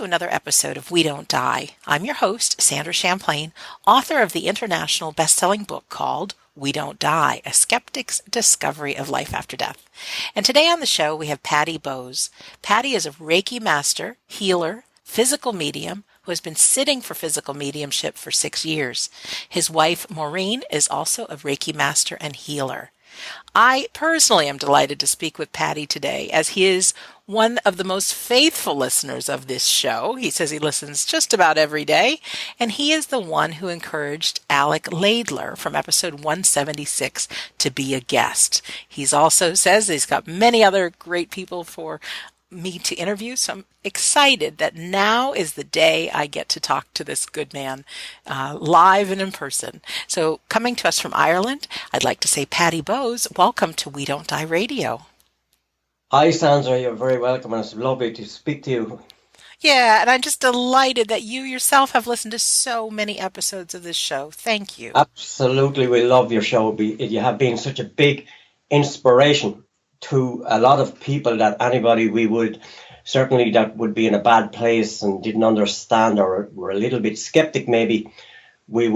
to another episode of We Don't Die. I'm your host, Sandra Champlain, author of the international best-selling book called We Don't Die, A Skeptic's Discovery of Life After Death. And today on the show, we have Paddy Bowes. Paddy is a Reiki master, healer, physical medium, who has been sitting for physical mediumship for 6 years. His wife, Maureen, is also a Reiki master and healer. I personally am delighted to speak with Paddy today, as he is one of the most faithful listeners of this show. He says he listens just about every day, and he is the one who encouraged Alec Laidler from episode 176 to be a guest. He's also says he's got many other great people for me to interview, so I'm excited that now is the day I get to talk to this good man live and in person. So coming to us from Ireland, I'd like to say, Paddy Bowes, welcome to We Don't Die Radio. Hi Sandra, you're very welcome, and it's lovely to speak to you. Yeah, and I'm just delighted that you yourself have listened to so many episodes of this show. Thank you. Absolutely, we love your show. You have been such a big inspiration to a lot of people, that anybody we would certainly that would be in a bad place and didn't understand, or were a little bit skeptic maybe, it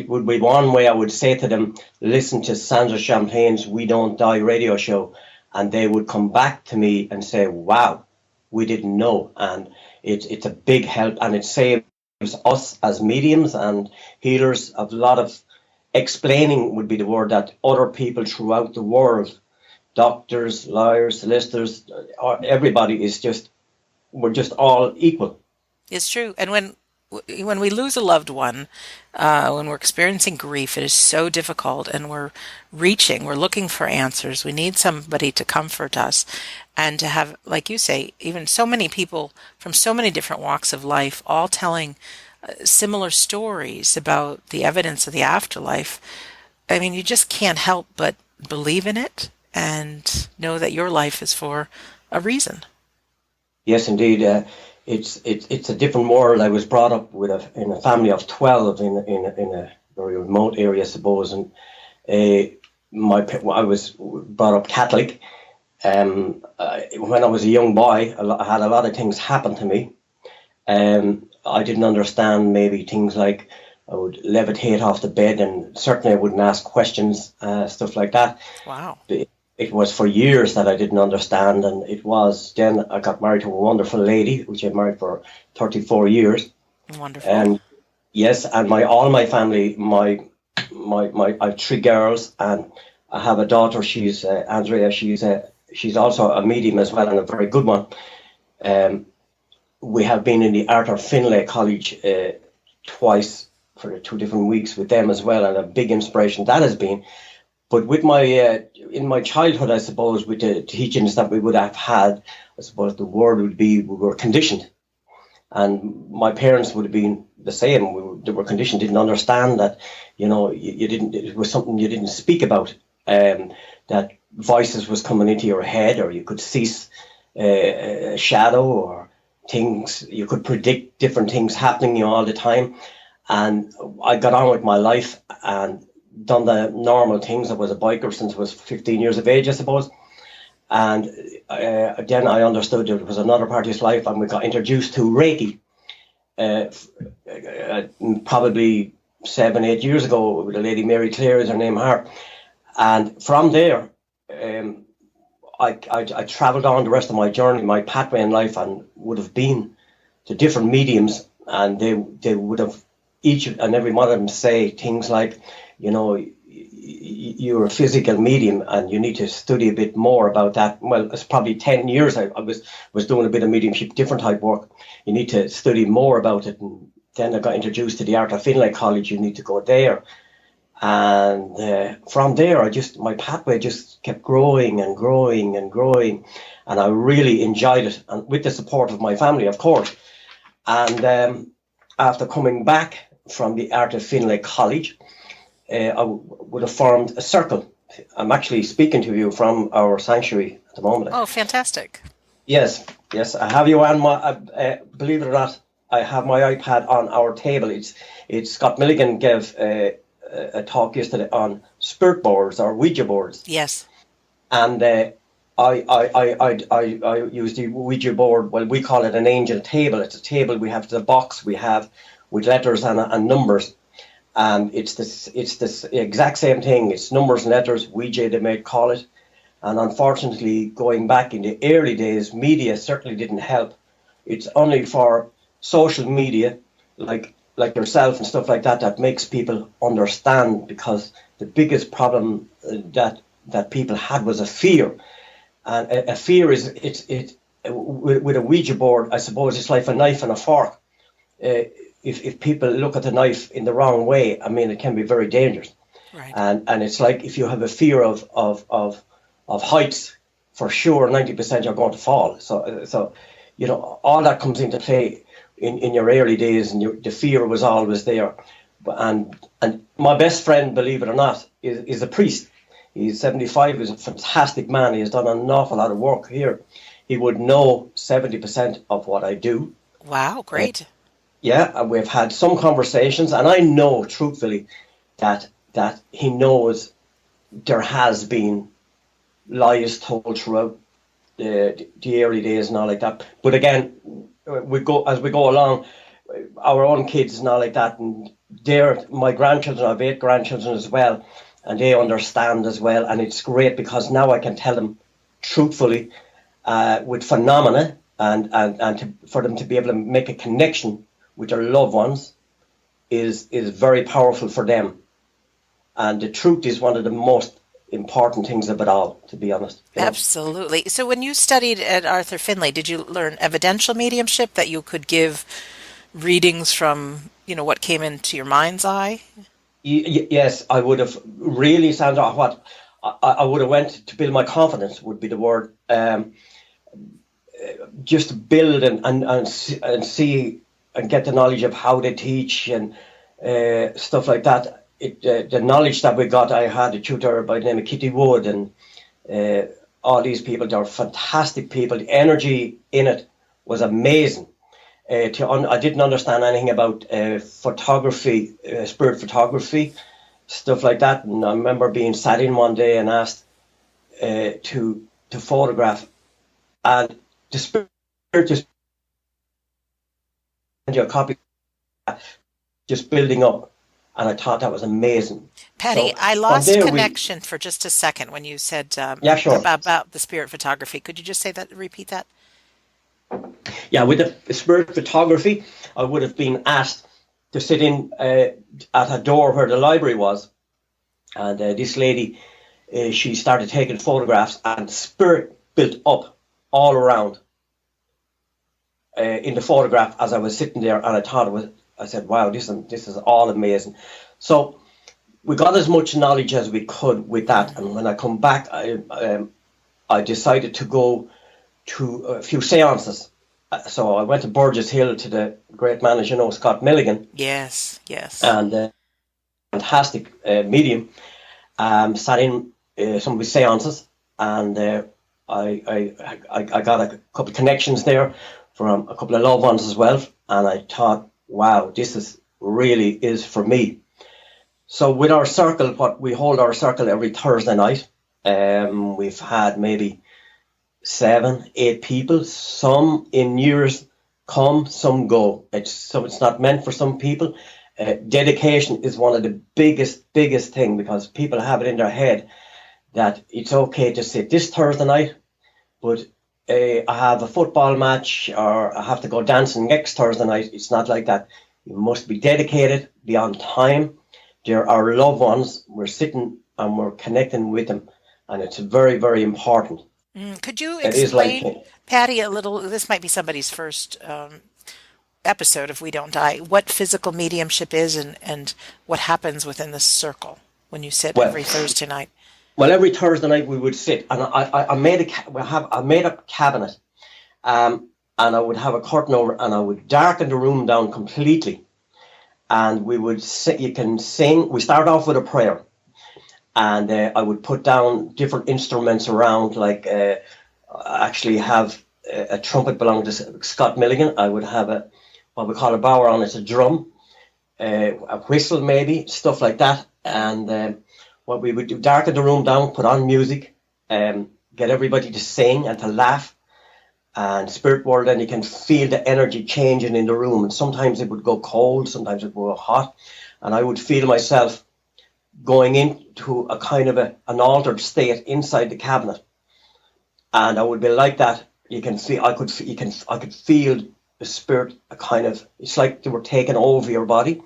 would be one way I would say to them, listen to Sandra Champlain's We Don't Die radio show, and they would come back to me and say, wow, we didn't know. And it's a big help, and it saves us as mediums and healers a lot of explaining, would be the word, that other people throughout the world, doctors, lawyers, solicitors, everybody is we're just all equal. It's true. And when we lose a loved one, when we're experiencing grief, it is so difficult, and we're looking for answers. We need somebody to comfort us, and to have, like you say, even so many people from so many different walks of life, all telling similar stories about the evidence of the afterlife. I mean, you just can't help but believe in it and know that your life is for a reason. Yes, indeed. It's a different world. I was brought up in a family of 12 in a very remote area, I suppose, and I was brought up Catholic. When I was a young boy, I had a lot of things happen to me. I didn't understand maybe things like I would levitate off the bed, and certainly I wouldn't ask questions, stuff like that. Wow. It was for years that I didn't understand, and it was then I got married to a wonderful lady, which I married for 34 years. Wonderful. And yes, and all my family, I have 3 girls, and I have a daughter. She's Andrea. She's also a medium as well, and a very good one. We have been in the Art of Findlay College twice for 2 different weeks with them as well, and a big inspiration that has been. But with in my childhood, I suppose, with the teachings that we would have had, I suppose the word would be, we were conditioned. And my parents would have been the same. They were conditioned, didn't understand that, it was something you didn't speak about, that voices was coming into your head, or you could see a shadow, or things, you could predict different things happening all the time. And I got on with my life and done the normal things. I was a biker since I was 15 years of age, I suppose. And then I understood there was another part of his life, and we got introduced to Reiki probably 7-8 years ago with a lady, Mary Clare is her name, her. And from there, I travelled on the rest of my journey, my pathway in life, and would have been to different mediums, and they would have, each and every one of them, say things like, you're a physical medium and you need to study a bit more about that. Well, it's probably 10 years I was doing a bit of mediumship, different type work. You need to study more about it. And then I got introduced to the Art of Findlay College. You need to go there. And from there, my pathway just kept growing and growing and growing. And I really enjoyed it, and with the support of my family, of course. And after coming back from the Art of Findlay College, I would have formed a circle. I'm actually speaking to you from our sanctuary at the moment. Oh, fantastic. Yes. I have you on my, believe it or not, I have my iPad on our table. It's Scott Milligan gave a talk yesterday on spirit boards or Ouija boards. Yes. And I use the Ouija board. Well, we call it an angel table. It's a table we have the box we have with letters and numbers. And it's this exact same thing. It's numbers and letters, Ouija they may call it. And unfortunately, going back in the early days, media certainly didn't help. It's only for social media, like yourself and stuff like that, that makes people understand, because the biggest problem that people had was a fear. And a fear is, with a Ouija board, I suppose it's like a knife and a fork. If people look at the knife in the wrong way, I mean, it can be very dangerous. Right. And it's like, if you have a fear of heights, for sure 90% you're going to fall. So you know, all that comes into play in your early days, and the fear was always there. And my best friend, believe it or not, is a priest. He's 75. He's a fantastic man. He has done an awful lot of work here. He would know 70% of what I do. Wow, great. Yeah, and we've had some conversations, and I know truthfully that he knows there has been lies told throughout the early days and all like that. But again, as we go along, our own kids and all like that, and my grandchildren, I have 8 grandchildren as well, and they understand as well, and it's great because now I can tell them truthfully with phenomena, and for them to be able to make a connection with their loved ones is very powerful for them. And the truth is one of the most important things of it all, to be honest. Absolutely. So when you studied at Arthur Findlay, did you learn evidential mediumship, that you could give readings from, what came into your mind's eye? Yes, I would have really, Sandra, what I would have went to build my confidence would be the word. Just build and see and get the knowledge of how they teach and stuff like that. The knowledge that we got, I had a tutor by the name of Kitty Wood, and all these people, they're fantastic people. The energy in it was amazing. I didn't understand anything about photography, spirit photography, stuff like that. And I remember being sat in one day and asked to photograph, and the spirit just sent you a copy, just building up. And I thought that was amazing. Paddy, So I from lost there connection for just a second when you said Yeah, sure. about the spirit photography. Could you just repeat that? Yeah, with the spirit photography, I would have been asked to sit in at a door where the library was. And this lady, she started taking photographs, and spirit built up all around in the photograph as I was sitting there. And I said, wow, this is all amazing. So we got as much knowledge as we could with that. And when I come back, I decided to go to a few seances. So I went to Burgess Hill to the great man, as you know, Scott Milligan. Yes. And fantastic medium. Sat in some of his seances, and I got a couple of connections there from a couple of loved ones as well. And I thought, wow, this really is for me. So with our circle, we hold our circle every Thursday night. We've had maybe 7, 8 people. Some in years come, some go. It's not meant for some people. Dedication is one of the biggest thing, because people have it in their head that it's okay to sit this Thursday night, but I have a football match or I have to go dancing next Thursday night. It's not like that. You must be dedicated, be on time. They're our loved ones. We're sitting and we're connecting with them, and it's very, very important. Could you It is explain, Patty, a little? This might be somebody's first episode of We Don't Die. What physical mediumship is, and what happens within the circle when you sit every Thursday night? Well, every Thursday night we would sit, and I made a cabinet, and I would have a curtain over, and I would darken the room down completely, and we would sit. You can sing. We start off with a prayer, and I would put down different instruments around. Like I actually have a trumpet belonging to Scott Milligan. I would have what we call a bower on. It's a drum, a whistle maybe, stuff like that, and. What we would do, darken the room down, put on music, get everybody to sing and to laugh and spirit world, and you can feel the energy changing in the room. And sometimes it would go cold, sometimes it would go hot, and I would feel myself going into a kind of an altered state inside the cabinet, and I would be like that. You can feel, I could feel the spirit, a kind of, it's like they were taking over your body.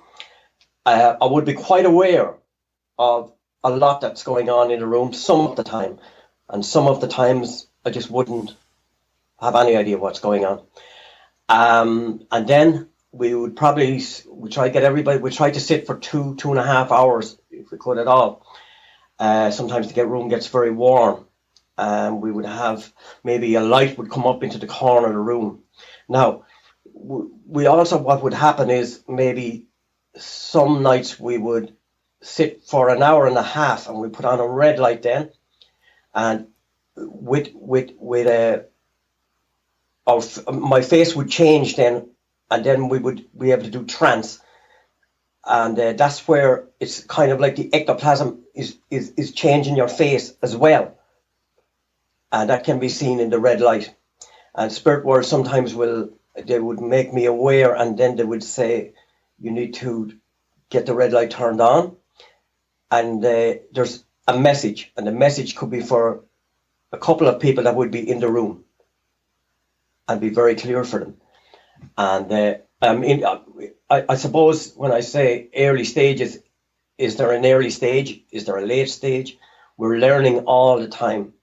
I would be quite aware of a lot that's going on in the room some of the time, and some of the times I just wouldn't have any idea what's going on. And then we try to get everybody, we try to sit for 2.5 hours if we could at all. Sometimes the room gets very warm. We would have, maybe a light would come up into the corner of the room. Now, we also, what would happen is maybe some nights we would sit for an hour and a half, and we put on a red light then, and my face would change then, and then we would be able to do trance, and that's where it's kind of like the ectoplasm is changing your face as well, and that can be seen in the red light. And spirit world sometimes they would make me aware, and then they would say, you need to get the red light turned on, and there's a message, and the message could be for a couple of people that would be in the room, and be very clear for them. And I suppose when I say early stages, is there an early stage? Is there a late stage? We're learning all the time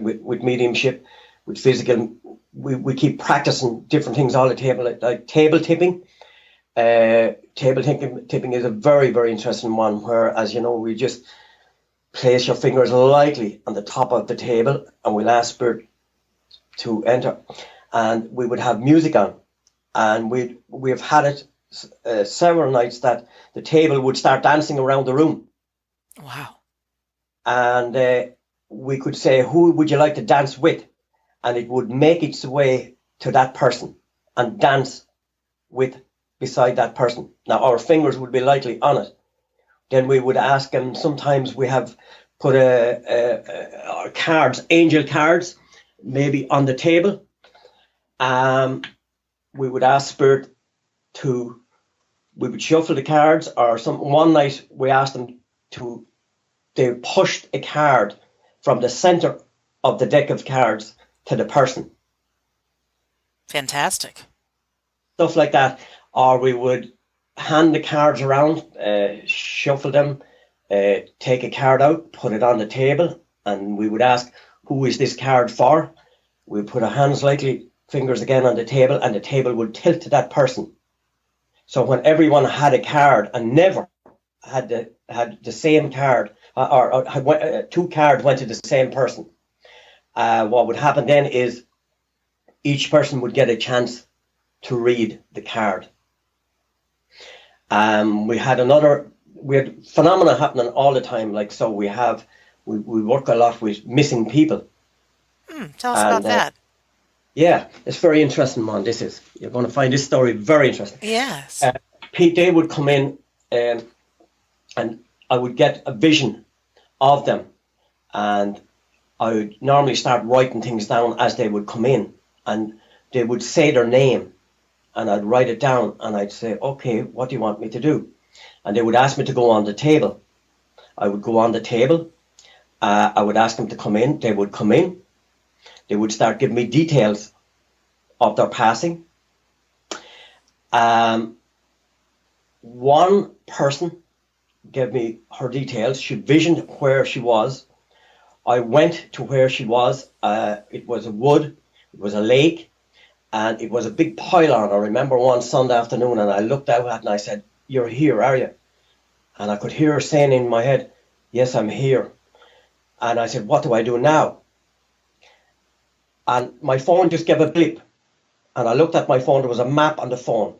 with mediumship, with physical. We keep practicing different things all the table, like table tipping. Table tipping is a very, very interesting one, where, as you know, we just place your fingers lightly on the top of the table, and we'll ask spirit to enter. And we would have music on, and we've had it several nights that the table would start dancing around the room. Wow. And we could say, who would you like to dance with? And it would make its way to that person and dance beside that person. Now, our fingers would be lightly on it. Then we would ask them, sometimes we have put our cards, angel cards, maybe on the table. We would ask spirit we would shuffle the cards, or one night we asked them they pushed a card from the center of the deck of cards to the person. Fantastic. Stuff like that. Or we would hand the cards around, shuffle them, take a card out, put it on the table, and we would ask, who is this card for? We would put our hands lightly, fingers again on the table, and the table would tilt to that person. So when everyone had a card and never had the same card, or two cards went to the same person, what would happen then is each person would get a chance to read the card. We had phenomena happening all the time. Like, so we work a lot with missing people. Tell us about that. Yeah, it's very interesting, man. You're going to find this story very interesting. Yes. Pete, they would come in, and I would get a vision of them, and I would normally start writing things down as they would come in, and they would say their name, and I'd write it down, and I'd say, okay, what do you want me to do? And they would ask me to go on the table. I would go on the table. I would ask them to come in. They would come in. They would start giving me details of their passing. One person gave me her details. She visioned where she was. I went to where she was. It was a wood. It was a lake. And it was a big pylon. I remember one Sunday afternoon, and I looked out at it and I said, "You're here, are you?" And I could hear her saying in my head, "Yes, I'm here." And I said, "What do I do now?" And my phone just gave a blip. And I looked at my phone. There was a map on the phone.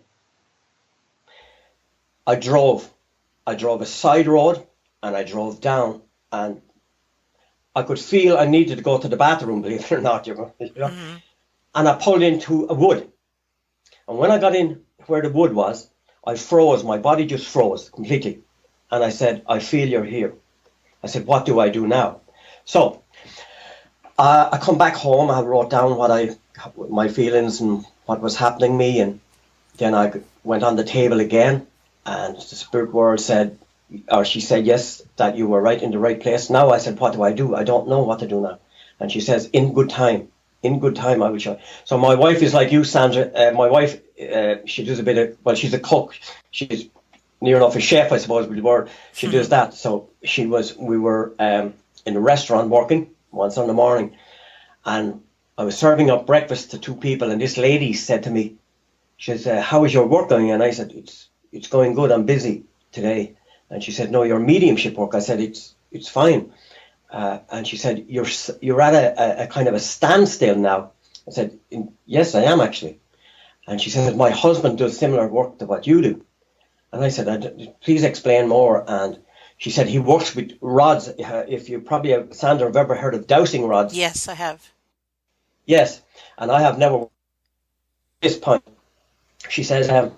I drove a side road, and I drove down, and I could feel I needed to go to the bathroom, believe it or not. You know? Mm-hmm. And I pulled into a wood. And when I got in where the wood was, I froze. My body just froze completely. And I said, "I feel you're here." I said, "What do I do now?" So I come back home. I wrote down my feelings and what was happening to me, and then I went on the table again, and the spirit world said, or she said, yes, that you were right in the right place. Now I said, what do I do? I don't know what to do now. And she says, in good time, I will show. So my wife is like you, Sandra. My wife, she does a bit of, well, she's a cook. She's near enough a chef, I suppose, with the word. She does that. So we were in a restaurant working one Sunday morning, and I was serving up breakfast to two people, and this lady said to me, she said, how is your work going? And I said, it's going good. I'm busy today. And she said, no, your mediumship work. I said, it's fine. And she said, you're at a kind of a standstill now. I said, yes, I am actually. And she said, my husband does similar work to what you do. And I said, please explain more. And she said, he works with rods. If you probably, Sandra, have ever heard of dowsing rods. Yes, I have. Yes. And I have never, at this point. She says, my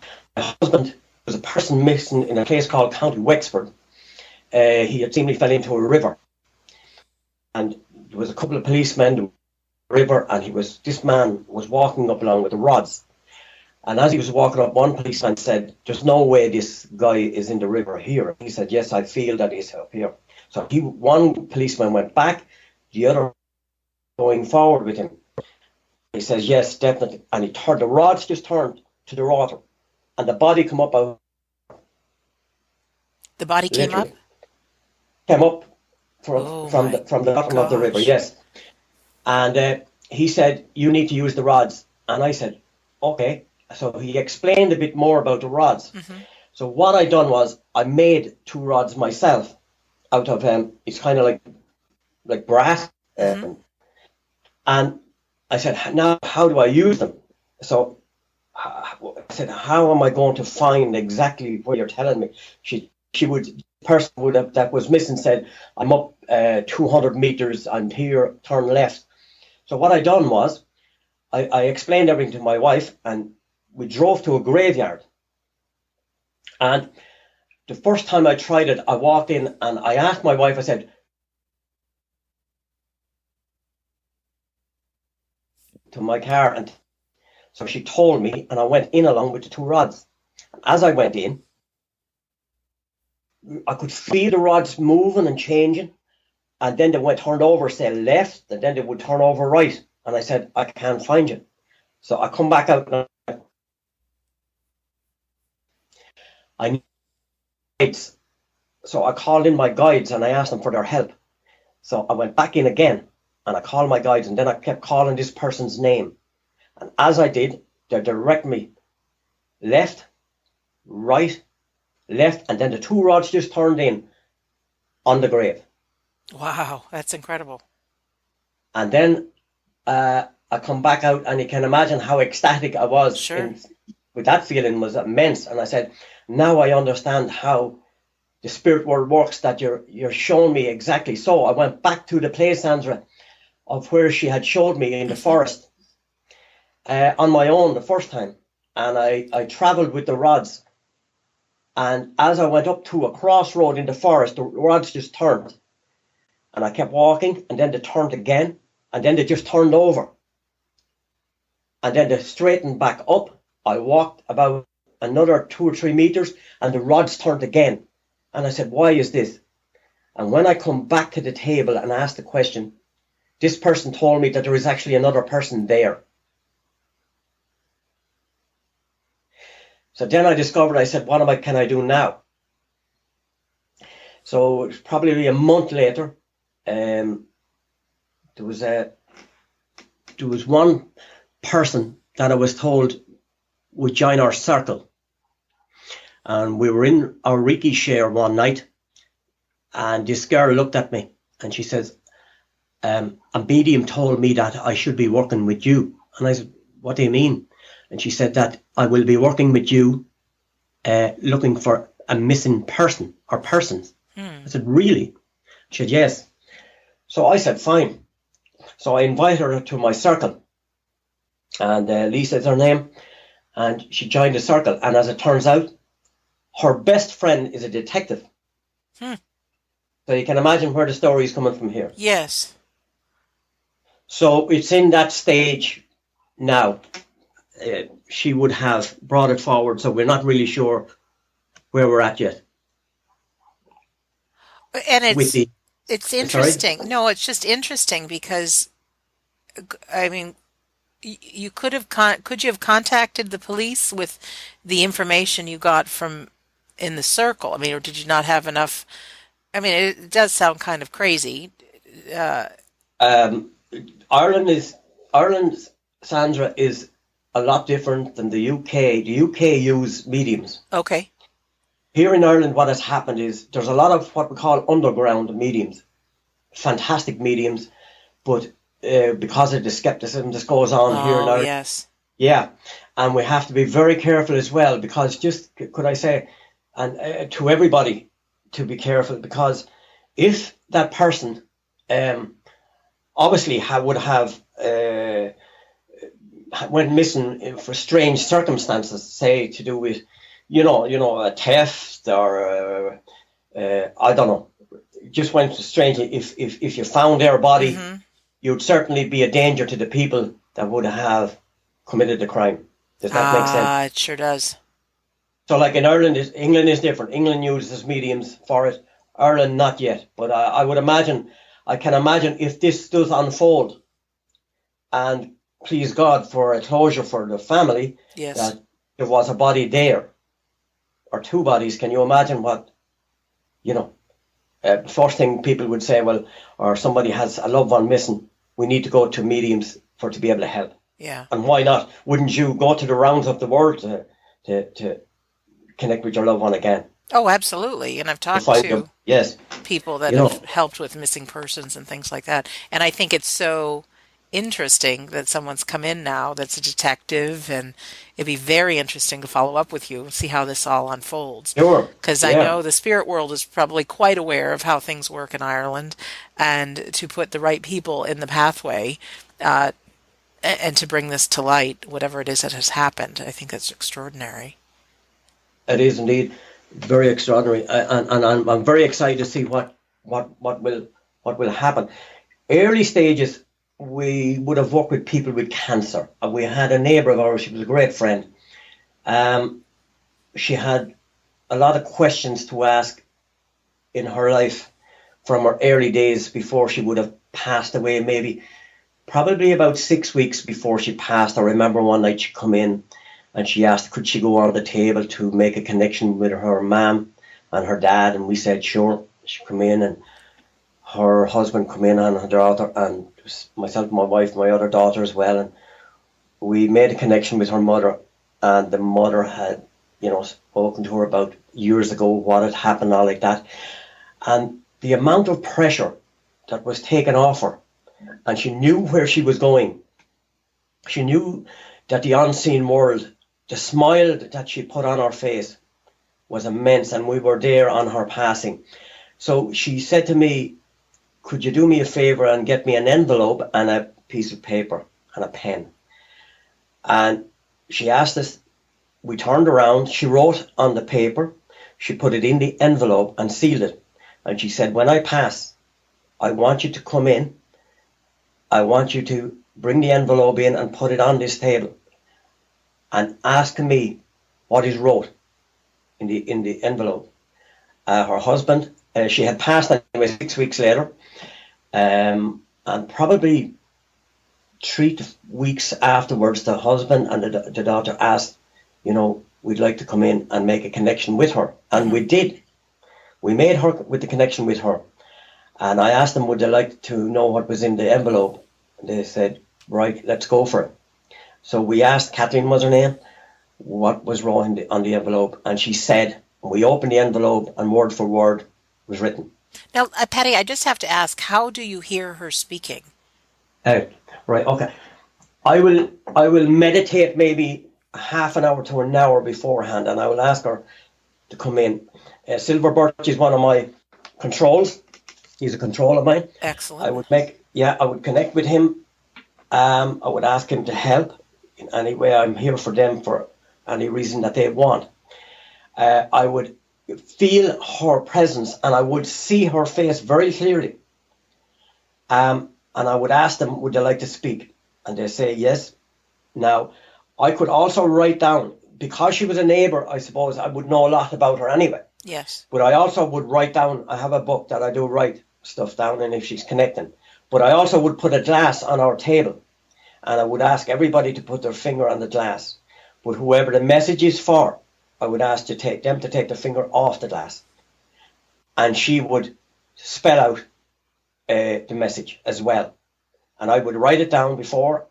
husband was a person missing in a place called County Wexford. He had seemingly fell into a river. And there was a couple of policemen in the river, and this man was walking up along with the rods. And as he was walking up, one policeman said, there's no way this guy is in the river here. He said, yes, I feel that he's up here. So one policeman went back, the other going forward with him. He says, yes, definitely. And the rods just turned to the water, and the body come up out. The body came up? Came up from the bottom of the river, yes. And he said, you need to use the rods. And I said, okay. So he explained a bit more about the rods. Mm-hmm. So what I done was I made two rods myself out of, it's kind of like brass. Mm-hmm. And I said, now how do I use them? So I said, how am I going to find exactly what you're telling me? The person that was missing said, I'm up 200 meters, I'm here, turn left. So what I done was, I explained everything to my wife, and we drove to a graveyard. And the first time I tried it, I walked in and I asked my wife, I said, to my car, and so she told me, and I went in along with the two rods. As I went in, I could feel the rods moving and changing, and then they went turned over, say left, and then they would turn over right. And I said, I can't find you. So I come back out, and I need guides. So I called in my guides and I asked them for their help. So I went back in again and I called my guides, and then I kept calling this person's name. And as I did, they direct me left, right, left, and then the two rods just turned in on the grave. Wow, that's incredible. And then I come back out, and you can imagine how ecstatic I was. Sure. With that feeling was immense. And I said, now I understand how the spirit world works, that you're showing me exactly. So I went back to the place, Sandra, of where she had showed me in the forest on my own the first time. And I travelled with the rods. And as I went up to a crossroad in the forest, the rods just turned. And I kept walking, and then they turned again, and then they just turned over. And then they straightened back up. I walked about another 2 or 3 meters, and the rods turned again. And I said, why is this? And when I come back to the table and asked the question, this person told me that there is actually another person there. So then I discovered, I said, what can I do now? So it was probably a month later. There was one person that I was told would join our circle. And we were in our Reiki share one night, and this girl looked at me and she says, a medium told me that I should be working with you. And I said, what do you mean? And she said that I will be working with you looking for a missing person or persons. I said, really? She said, yes. So I said, fine. So I invited her to my circle. And Lisa is her name. And she joined the circle. And as it turns out, her best friend is a detective. So you can imagine where the story is coming from here. Yes. So it's in that stage now. She would have brought it forward, so we're not really sure where we're at yet And with the. it's Sorry. interesting. No, it's just interesting because I mean, you could you have contacted the police with the information you got from in the circle? I mean, or did you not have enough? I mean, it does sound kind of crazy. Uh, Um, Ireland, Sandra, is a lot different than the UK. The UK use mediums. okay. Here in Ireland, what has happened is there's a lot of what we call underground mediums, fantastic mediums, but because of the skepticism that goes on here in Oh, Ireland, yes. yeah, and we have to be very careful as well because just could I say, and to everybody to be careful because if that person obviously would have went missing for strange circumstances, say to do with a theft or I don't know, just went strange. If you found their body, Mm-hmm. you'd certainly be a danger to the people that would have committed the crime. Does that make sense? Ah, it sure does. So, like in Ireland, England is different. England uses mediums for it. Ireland, not yet. But I would imagine, I can imagine if this does unfold, and please God for a closure for the family, Yes. that there was a body there, or two bodies. Can you imagine what, you know, first thing people would say, well, or somebody has a loved one missing, we need to go to mediums for to be able to help. Yeah. And why not? Wouldn't you go to the rounds of the world to connect with your loved one again? Oh, absolutely. And I've To talked find them? to Yes. people that You know, have helped with missing persons and things like that. And I think it's so interesting that someone's come in now that's a detective, and it'd be very interesting to follow up with you and see how this all unfolds. sure. Because I Yeah, know the spirit world is probably quite aware of how things work in Ireland, and to put the right people in the pathway, uh, and to bring this to light, whatever it is that has happened, I think that's extraordinary. it is indeed very extraordinary, and I'm very excited to see what will happen. Early stages, we would have worked with people with cancer. We had a neighbour of ours. She was a great friend. Um, she had a lot of questions to ask in her life from her early days before she would have passed away. Maybe probably about 6 weeks before she passed. I remember one night she come in and she asked could she go on the table to make a connection with her mum and her dad, and we said sure. She come in and her husband come in and her daughter and myself, my wife, my other daughter as well, and we made a connection with her mother, and the mother had spoken to her about years ago what had happened, all like that, and the amount of pressure that was taken off her, and she knew where she was going. She knew that the unseen world, the smile that she put on her face was immense, and we were there on her passing. So she said to me, could you do me a favour and get me an envelope and a piece of paper and a pen? And she asked us, we turned around, she wrote on the paper, she put it in the envelope and sealed it. And she said, when I pass, I want you to come in, I want you to bring the envelope in and put it on this table and ask me what is wrote in the envelope. Her husband, she had passed anyway 6 weeks later, and probably 3 weeks afterwards, the husband and the daughter asked, we'd like to come in and make a connection with her. And we did. We made her with the connection with her. And I asked them, would they like to know what was in the envelope? And they said, right, let's go for it. So we asked, Kathleen was her name, what was wrong on the envelope. And she said, we opened the envelope and word for word was written. Now, Patty, I just have to ask, how do you hear her speaking? Right, okay. I will meditate maybe half an hour to an hour beforehand, and I will ask her to come in. Silver Birch is one of my controls. He's a control of mine. Excellent. I would connect with him. I would ask him to help in any way. I'm here for them for any reason that they want. I would feel her presence and I would see her face very clearly. And and I would ask them, would they like to speak? And they say yes. Now, I could also write down, because she was a neighbour, I suppose I would know a lot about her anyway. Yes. But I also would write down, I have a book that I do write stuff down in if she's connecting. But I also would put a glass on our table, and I would ask everybody to put their finger on the glass. But whoever the message is for, I would ask them to take their finger off the glass. And she would spell out the message as well. And I would write it down before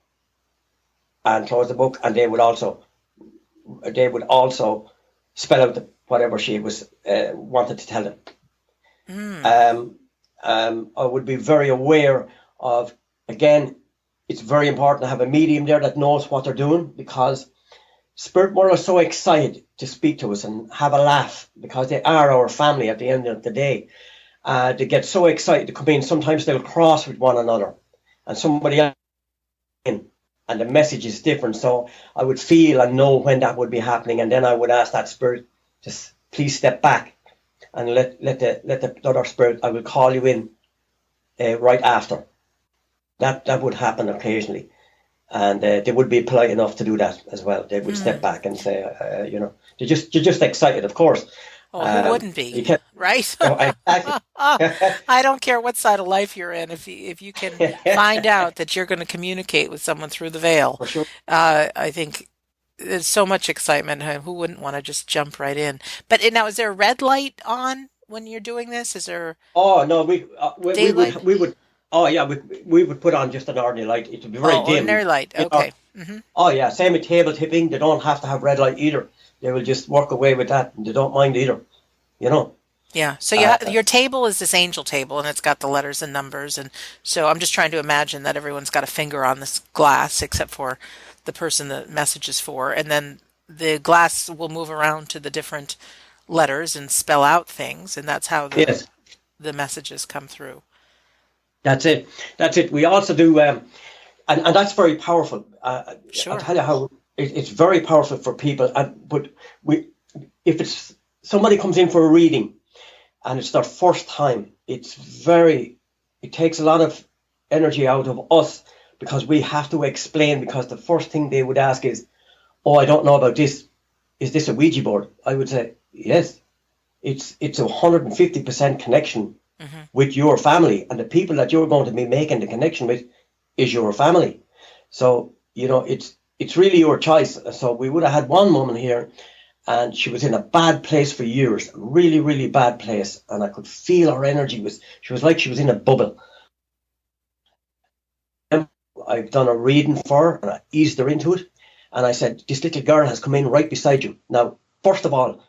and close the book, and they would also spell out whatever she was wanted to tell them. I would be very aware of, again, it's very important to have a medium there that knows what they're doing, because Spirit World are so excited to speak to us and have a laugh, because they are our family at the end of the day. They get so excited to come in. Sometimes they'll cross with one another and somebody else in, and the message is different. So I would feel and know when that would be happening, and then I would ask that spirit to please step back and let the other spirit, I will call you in right after. That would happen occasionally, and they would be polite enough to do that as well. They would step back and say, they're just excited, of course. Oh, who wouldn't be, right? Exactly. I don't care what side of life you're in. If you can find out that you're going to communicate with someone through the veil, For sure. I think there's so much excitement. Who wouldn't want to just jump right in? But now, is there a red light on when you're doing this? Is there? Oh no, we daylight? would. Oh yeah, we would put on just an ordinary light. It would be very dim. Ordinary light. Okay. Oh yeah, same with table tipping. They don't have to have red light either. They will just work away with that, and they don't mind either. Yeah. So your table is this angel table, and it's got the letters and numbers, and so I'm just trying to imagine that everyone's got a finger on this glass, except for the person the message is for, and then the glass will move around to the different letters and spell out things, and that's how the messages come through. That's it. We also do, and that's very powerful. Sure. I'll tell you how it's very powerful for people. But if it's somebody comes in for a reading and it's their first time, it takes a lot of energy out of us, because we have to explain, because the first thing they would ask is, oh, I don't know about this. Is this a Ouija board? I would say, yes. It's a 150% connection with your family, and the people that you're going to be making the connection with is your family. So, it's really your choice. So we would have had one woman here, and she was in a bad place for years, a really, really bad place. And I could feel her energy she was like she was in a bubble. And I've done a reading for her, and I eased her into it. And I said, this little girl has come in right beside you. Now, first of all,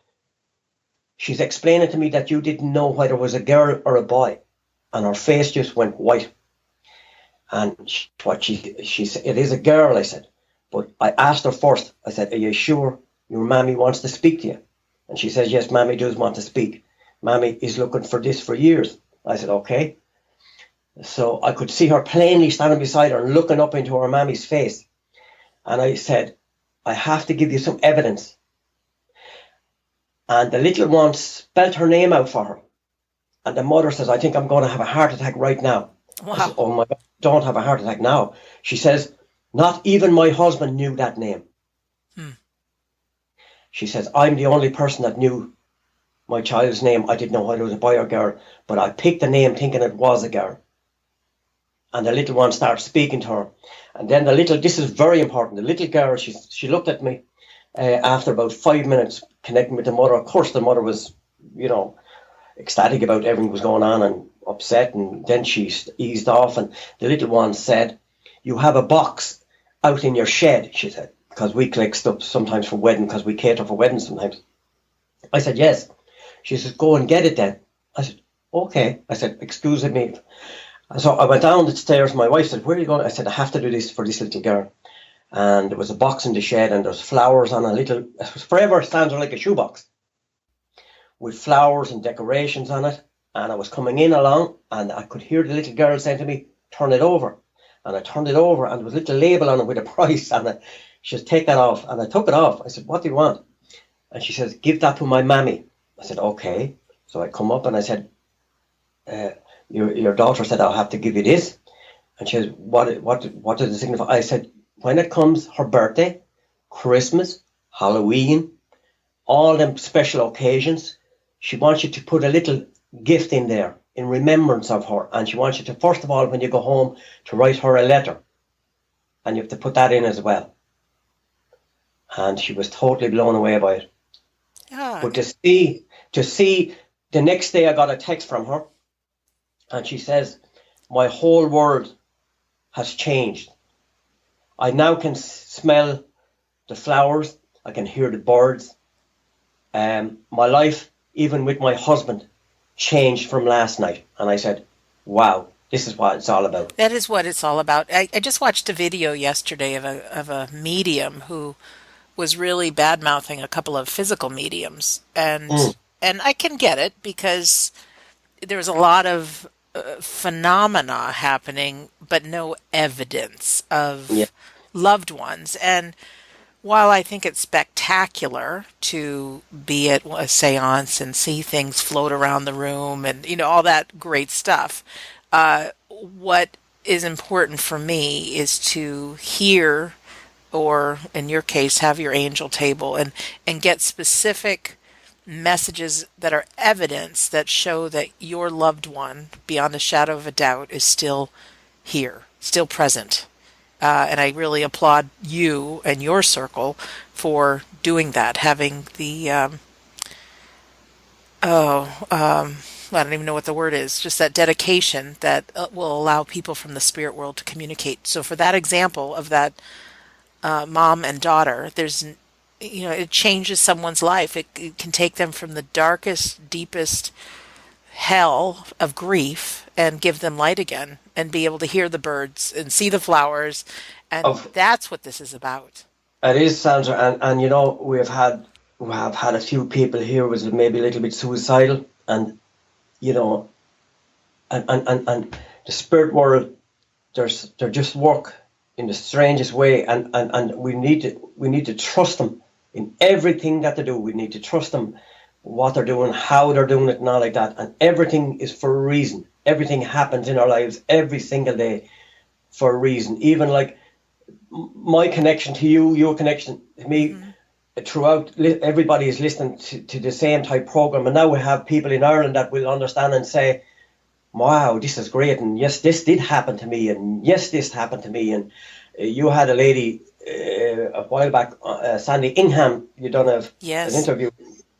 she's explaining to me that you didn't know whether it was a girl or a boy. And her face just went white. And she said, it is a girl, I said. But I asked her first, I said, are you sure your mammy wants to speak to you? And she says, yes, mammy does want to speak. Mammy is looking for this for years. I said, okay. So I could see her plainly standing beside her and looking up into her mammy's face. And I said, I have to give you some evidence. And the little one spelt her name out for her. And the mother says, I think I'm going to have a heart attack right now. Wow. I said, oh my God, don't have a heart attack now. She says, not even my husband knew that name. She says, I'm the only person that knew my child's name. I didn't know whether it was a boy or girl, but I picked the name thinking it was a girl. And the little one starts speaking to her. And then this is very important, the little girl, she looked at me after about 5 minutes connecting with the mother. Of course, the mother was, ecstatic about everything was going on and upset. And then she eased off, and the little one said, you have a box out in your shed, she said, because we collect stuff sometimes for wedding, because we cater for weddings sometimes. I said, yes. She says, go and get it then. I said, okay. I said, excuse me. So I went down the stairs. My wife said, where are you going? I said, I have to do this for this little girl. And there was a box in the shed, and there's flowers on it was forever stands like a shoebox with flowers and decorations on it. And I was coming in along, and I could hear the little girl saying to me, turn it over. And I turned it over, and there was a little label on it with a price on it. She says, take that off. And I took it off. I said, what do you want? And she says, give that to my mammy. I said, okay. So I come up and I said, your daughter said, I'll have to give you this. And she says, what does it signify? I said, when it comes her birthday, Christmas, Halloween, all them special occasions, she wants you to put a little gift in there in remembrance of her. And she wants you to, first of all, when you go home, to write her a letter. And you have to put that in as well. And she was totally blown away by it. Yeah. But to see, the next day I got a text from her, and she says, my whole world has changed. I now can smell the flowers. I can hear the birds. My life, even with my husband, changed from last night. And I said, wow, this is what it's all about. That is what it's all about. I just watched a video yesterday of a medium who was really bad mouthing a couple of physical mediums, and I can get it because there's a lot of phenomena happening, but no evidence of loved ones. And while I think it's spectacular to be at a seance and see things float around the room and all that great stuff, what is important for me is to hear, or in your case, have your angel table and get specific messages that are evidence that show that your loved one, beyond a shadow of a doubt, is still here, still present. And I really applaud you and your circle for doing that, having the, I don't even know what the word is, just that dedication that will allow people from the spirit world to communicate. So for that example of that mom and daughter, there's, it changes someone's life. It can take them from the darkest, deepest hell of grief and give them light again and be able to hear the birds and see the flowers. And that's what this is about. It is, Sandra. And we have had a few people here who was maybe a little bit suicidal, and and the spirit world, they just work in the strangest way, and we need to trust them in everything that they do. We need to trust them, what they're doing, how they're doing it, and all like that. And everything is for a reason. Everything happens in our lives every single day for a reason. Even like my connection to you, your connection to me, throughout, everybody is listening to the same type program. And now we have people in Ireland that will understand and say, wow, this is great, and yes, this did happen to me, and yes, this happened to me. And you had a lady a while back, Sandy Ingham, you done an interview.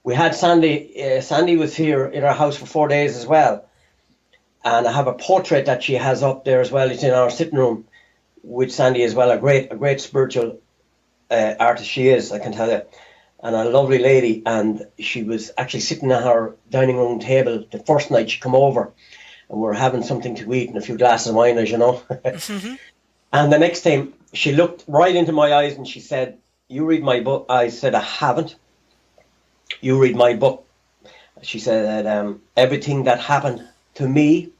We had Sandy. Sandy was here in our house for 4 days as well, and I have a portrait that she has up there as well. It's in our sitting room with Sandy as well. A great spiritual artist she is, I can tell you, and a lovely lady. And she was actually sitting at her dining room table the first night she come over, and we're having something to eat and a few glasses of wine, as you know. And the next time she looked right into my eyes and she said, you read my book? I said, I haven't. You read my book. She said that everything that happened to me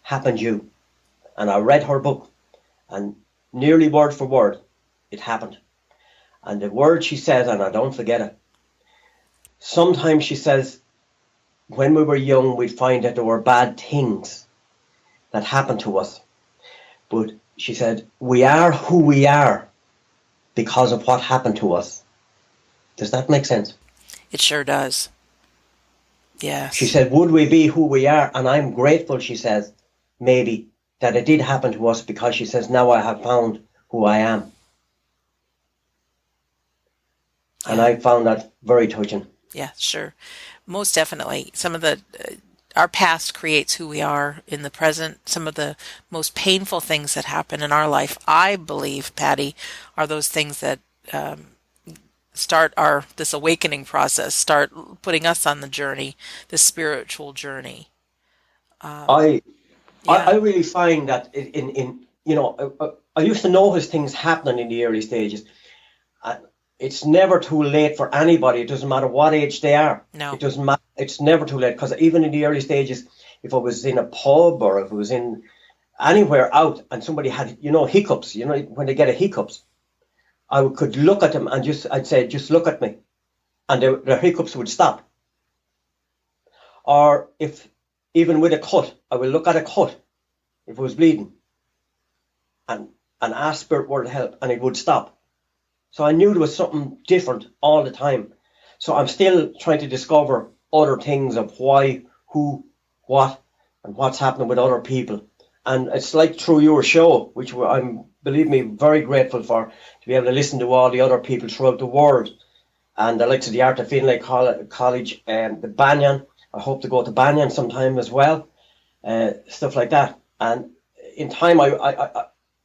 happened to you. And I read her book, and nearly word for word, it happened. And the word she said, and I don't forget it, sometimes she says, when we were young, we'd find that there were bad things that happened to us. But she said, we are who we are because of what happened to us. Does that make sense? It sure does. Yes. She said, would we be who we are? And I'm grateful, she says, maybe, that it did happen to us, because she says, now I have found who I am. And I found that very touching. Yeah, sure. Most definitely. Some of the our past creates who we are in the present. Some of the most painful things that happen in our life, I believe, Paddy, are those things that start this awakening process, start putting us on the journey, the spiritual journey. I really find that I used to notice things happening in the early stages. It's never too late for anybody. It doesn't matter what age they are. No. It doesn't matter. It's never too late, because even in the early stages, if I was in a pub or if I was in anywhere out and somebody had, hiccups, when they get a hiccups, I could look at them and I'd say, just look at me. And their hiccups would stop. Or if, even with a cut, I will look at a cut if it was bleeding. and ask spirit world help, and it would stop. So I knew there was something different all the time. So I'm still trying to discover other things of why, who, what, and what's happening with other people. And it's like through your show, which I'm, believe me, very grateful for, to be able to listen to all the other people throughout the world. And the likes of the Art of Findlay College, and the Banyan. I hope to go to Banyan sometime as well, stuff like that. And in time,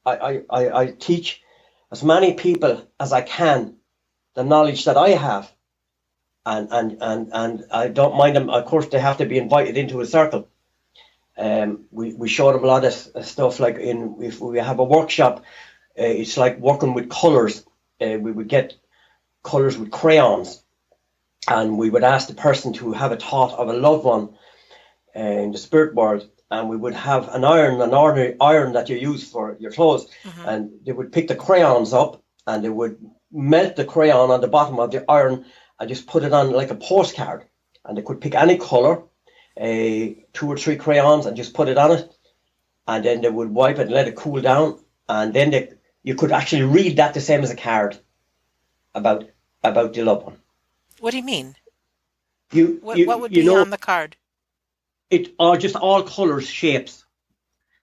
I teach as many people as I can the knowledge that I have, and I don't mind them. Of course, they have to be invited into a circle. We show them a lot of stuff, like if we have a workshop, it's like working with colours. We would get colours with crayons, and we would ask the person to have a thought of a loved one in the spirit world, and we would have an ordinary iron that you use for your clothes, and they would pick the crayons up, and they would melt the crayon on the bottom of the iron and just put it on like a postcard, and they could pick any colour, 2 or 3 crayons, and just put it on it, and then they would wipe it and let it cool down, and then you could actually read that the same as a card about the loved one. What do you mean? What would be on the card? It are just all colours, shapes,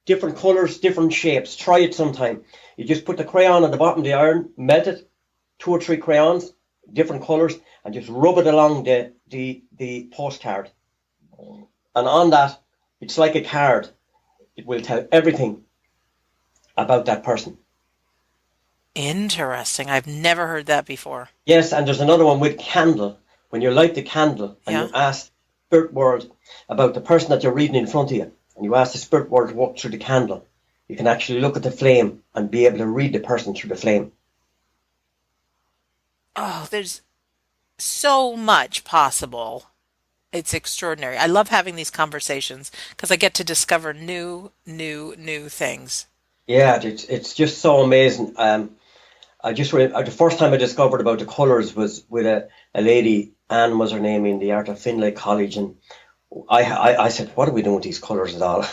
different colours, different shapes. Try it sometime. You just put the crayon on the bottom of the iron, melt it, 2 or 3 crayons, different colours, and just rub it along the postcard. And on that, it's like a card. It will tell everything about that person. Interesting. I've never heard that before. Yes, and there's another one with candle. When you light the candle and you ask spirit world about the person that you're reading in front of you, and you ask the spirit world to walk through the candle, you can actually look at the flame and be able to read the person through the flame. Oh, there's so much possible. It's extraordinary. I love having these conversations because I get to discover new things. Yeah, it's just so amazing. The first time I discovered about the colours was with a lady, Anne was her name, in the Art of Findlay College, and I said, what are we doing with these colours at all?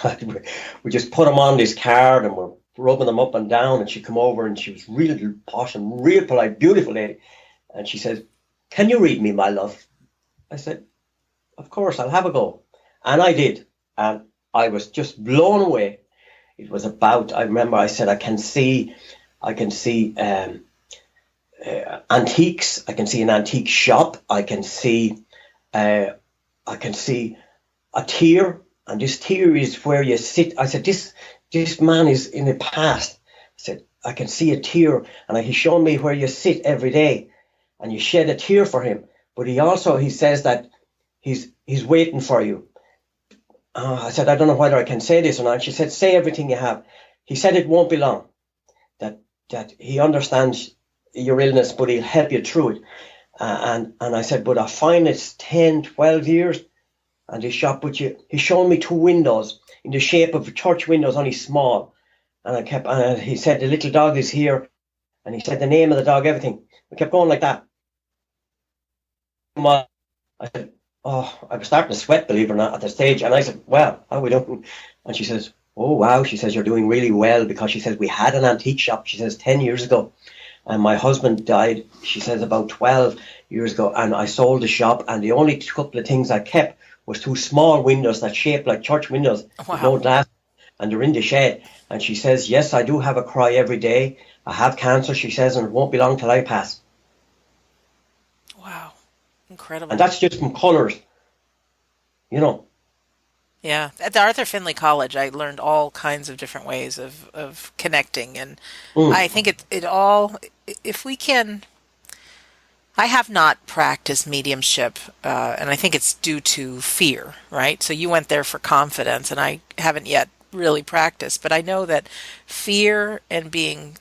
We just put them on this card and we're rubbing them up and down, and she come over and she was really posh and real polite, beautiful lady, and she says, can you read me, my love? I said, of course, I'll have a go. And I did, and I was just blown away. It was about, I remember I said, I can see antiques. I can see an antique shop. I can see a tier, and this tier is where you sit. I said, this man is in the past. I said, I can see a tier, and he's shown me where you sit every day, and you shed a tear for him. But he says that he's waiting for you. I said, I don't know whether I can say this or not. She said, say everything you have. He said it won't be long. That he understands your illness, but he'll help you through it. And I said, but I find it's 10, 12 years, and this shop, but he's shown me 2 windows in the shape of church windows, only small. And he said, the little dog is here, and he said the name of the dog, everything. We kept going like that. I said, oh, I was starting to sweat, believe it or not, at the stage. And I said, well, how are we doing? And she says, oh, wow. She says, you're doing really well, because she says, we had an antique shop, she says, 10 years ago. And my husband died, she says, about 12 years ago. And I sold the shop, and the only couple of things I kept was 2 small windows that shaped like church windows. Wow. With no glass, and they're in the shed. And she says, yes, I do have a cry every day. I have cancer, she says, and it won't be long till I pass. Wow. Incredible. And that's just from colours, you know. Yeah. At the Arthur Findlay College, I learned all kinds of different ways of connecting. And I think it all, if we can, I have not practiced mediumship, and I think it's due to fear, right? So you went there for confidence, and I haven't yet really practiced, but I know that fear and being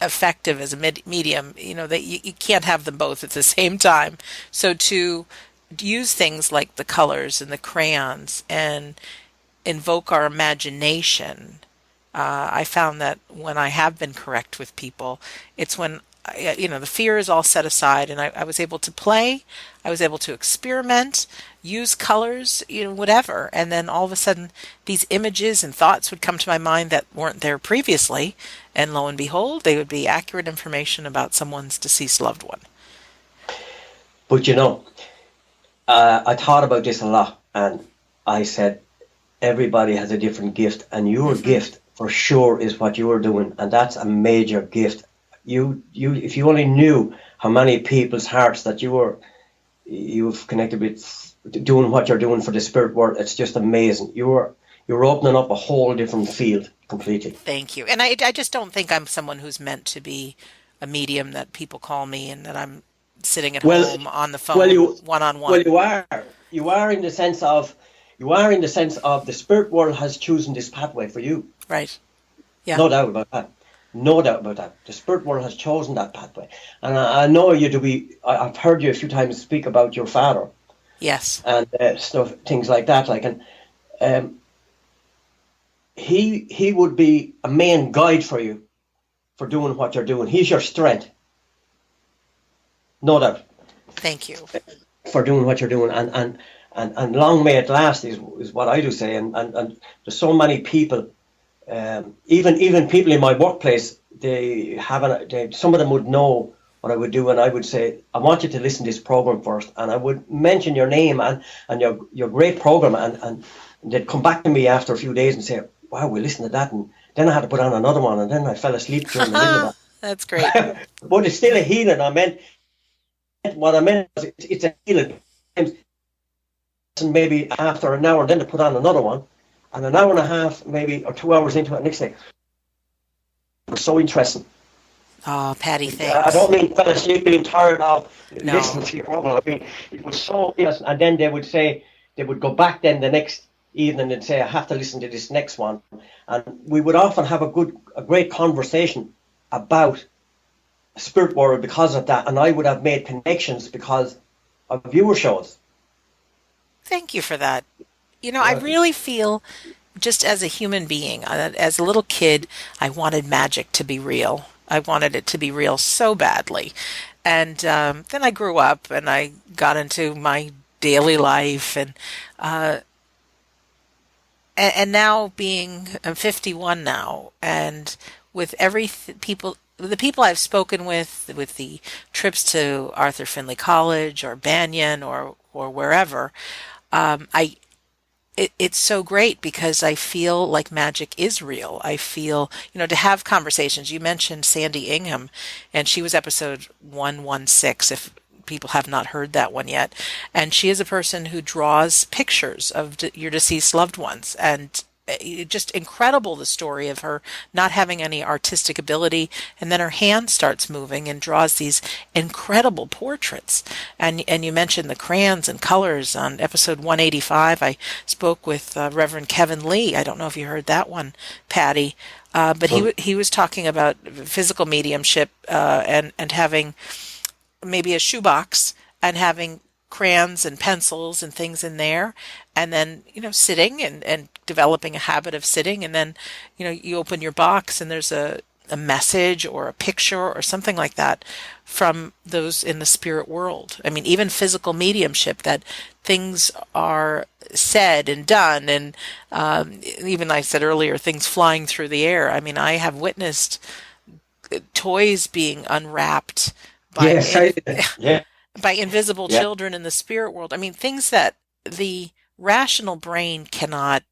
effective as a medium, that you can't have them both at the same time. So to use things like the colors and the crayons and invoke our imagination, I found that when I have been correct with people, it's when the fear is all set aside, and I was able to play, I was able to experiment, use colors, whatever. And then all of a sudden, these images and thoughts would come to my mind that weren't there previously. And lo and behold, they would be accurate information about someone's deceased loved one. But I thought about this a lot, and I said, everybody has a different gift, and your gift for sure is what you're doing, and that's a major gift. If you only knew how many people's hearts that you've connected with doing what you're doing for the spirit world, it's just amazing. You're opening up a whole different field completely. Thank you. And I just don't think I'm someone who's meant to be a medium that people call me and that I'm sitting at home on the phone one-on-one. Well, you are in the sense of the spirit world has chosen this pathway for you. Right. Yeah. No doubt about that. No doubt about that. The spirit world has chosen that pathway. And I know you to be, I've heard you a few times speak about your father. Yes. And things like that. He would be a main guide for you for doing what you're doing. He's your strength. No doubt. Thank you. For doing what you're doing. And long may it last is what I do say. And there's so many people, even people in my workplace, some of them would know what I would do, and I would say, I want you to listen to this program first, and I would mention your name and your great program, and they'd come back to me after a few days and say, wow, we listened to that, and then I had to put on another one, and then I fell asleep during the middle of that. That's great. But it's still a healing. What I meant was it's a healing. Maybe after an hour, then to put on another one, and an hour and a half, maybe, or 2 hours into it next day. It was so interesting. Oh, Paddy, thanks. I don't mean fell asleep being tired of listening to your program. I mean, it was so interesting. And then they would go back then the next evening and say, I have to listen to this next one. And we would often have a great conversation about spirit world because of that. And I would have made connections because of your shows. Thank you for that. I really feel, just as a human being, as a little kid, I wanted magic to be real. I wanted it to be real so badly. And then I grew up and I got into my daily life. And now I'm 51 now. And with the people I've spoken with the trips to Arthur Findlay College or Banyan or wherever, it's so great because I feel like magic is real. I feel, to have conversations. You mentioned Sandy Ingham, and she was episode 116, if people have not heard that one yet. And she is a person who draws pictures of your deceased loved ones. And just incredible, the story of her not having any artistic ability, and then her hand starts moving and draws these incredible portraits. And you mentioned the crayons and colors. On episode 185, I spoke with Reverend Kevin Lee. I don't know if you heard that one, Paddy, but he was talking about physical mediumship and having maybe a shoebox and having crayons and pencils and things in there, and then sitting and developing a habit of sitting, and then you open your box and there's a message or a picture or something like that from those in the spirit world. I mean, even physical mediumship, that things are said and done, and even I said earlier, things flying through the air. I mean, I have witnessed toys being unwrapped by by invisible children in the spirit world. I mean, things that the rational brain cannot,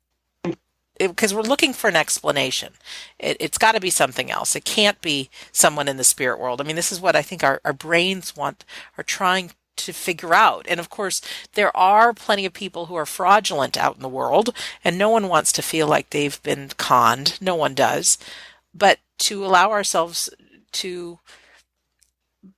because we're looking for an explanation. It's got to be something else. It can't be someone in the spirit world. I mean, this is what I think our brains are trying to figure out. And of course, there are plenty of people who are fraudulent out in the world, and no one wants to feel like they've been conned. No one does. But to allow ourselves to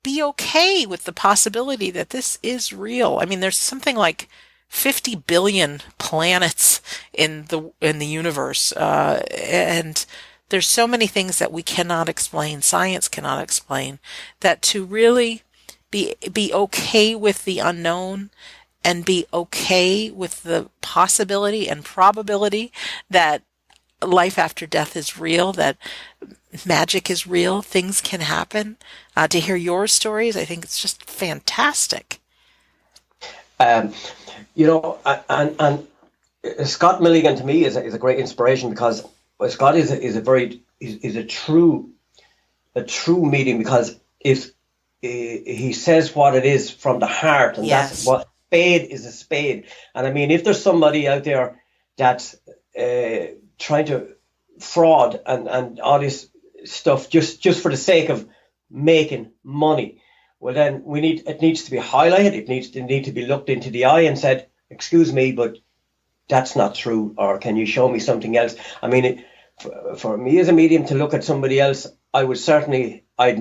be okay with the possibility that this is real. I mean, there's something like 50 billion planets in the universe, and there's so many things that we cannot explain, science cannot explain, that to really be okay with the unknown and be okay with the possibility and probability that life after death is real, that magic is real, things can happen. To hear your stories, I think it's just fantastic. And Scott Milligan to me is a great inspiration, because Scott is a true medium, because if he says what it is from the heart, and that's Yes. what spade is, a spade. And I mean, if there's somebody out there that's trying to fraud and all this stuff just for the sake of making money, well, then it needs to be highlighted. It needs to be looked into the eye and said, excuse me, but that's not true, or can you show me something else? I mean, for me as a medium to look at somebody else, I'd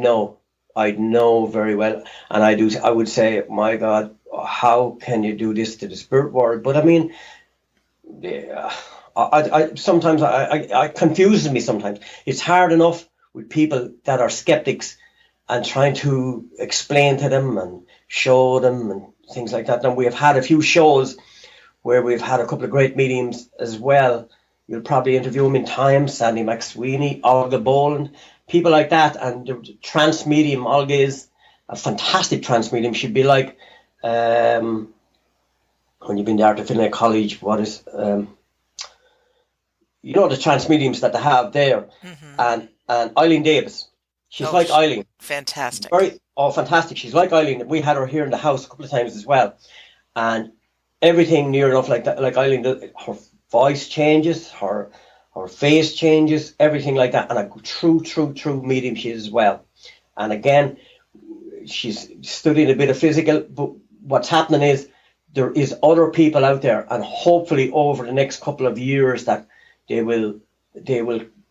know very well, and I would say, my God, how can you do this to the spirit world? But I mean, I sometimes confuses me. Sometimes it's hard enough with people that are skeptics and trying to explain to them and show them and things like that. And we have had a few shows where we've had a couple of great mediums as well. You'll probably interview them in time, Sandy McSweeney, Olga Boland, people like that. And the trance medium, Olga is a fantastic trance medium. She'd be like, when you've been there to Findlay College, the trance mediums that they have there, and Eileen Davis. She's like Eileen. Fantastic. Fantastic. She's like Eileen. We had her here in the house a couple of times as well. And everything near enough like that, like Eileen, her voice changes, her face changes, everything like that. And a true medium she is as well. And again, she's studying a bit of physical, but what's happening is there is other people out there, and hopefully over the next couple of years that they will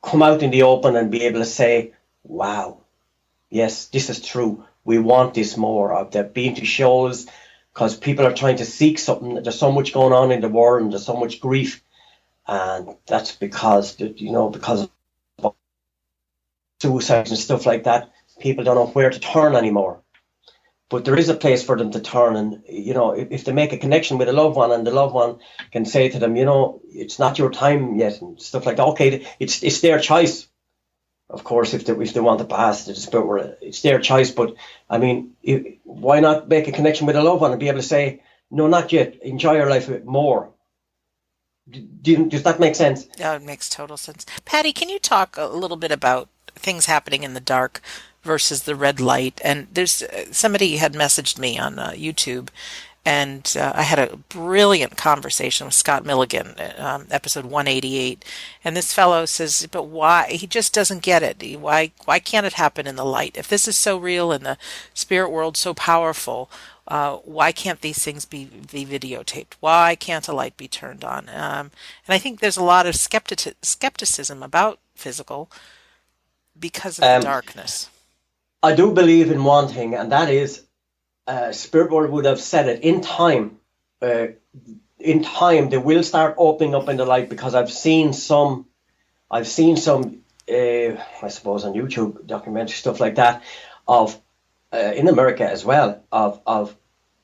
come out in the open and be able to say, wow, yes, this is true. We want this more of. They've been to shows because people are trying to seek something. There's so much going on in the world, and there's so much grief, and that's because of suicides and stuff like that. People don't know where to turn anymore. But there is a place for them to turn, and if they make a connection with a loved one, and the loved one can say to them, it's not your time yet, and stuff like that. Okay, it's their choice. Of course, if they want to pass to the spirit world, it's their choice. But I mean, why not make a connection with a loved one and be able to say, no, not yet. Enjoy your life more. Does that make sense? Yeah, it makes total sense. Paddy, can you talk a little bit about things happening in the dark versus the red light? And there's somebody had messaged me on YouTube, and I had a brilliant conversation with Scott Milligan, episode 188. And this fellow says, but why? He just doesn't get it. Why can't it happen in the light? If this is so real and the spirit world so powerful, why can't these things be videotaped? Why can't a light be turned on? And I think there's a lot of skepticism about physical because of the darkness. I do believe in one thing, and that is, spirit world would have said it in time. In time, they will start opening up in the light, because I've seen some, I suppose on YouTube documentary stuff like that, of in America as well, of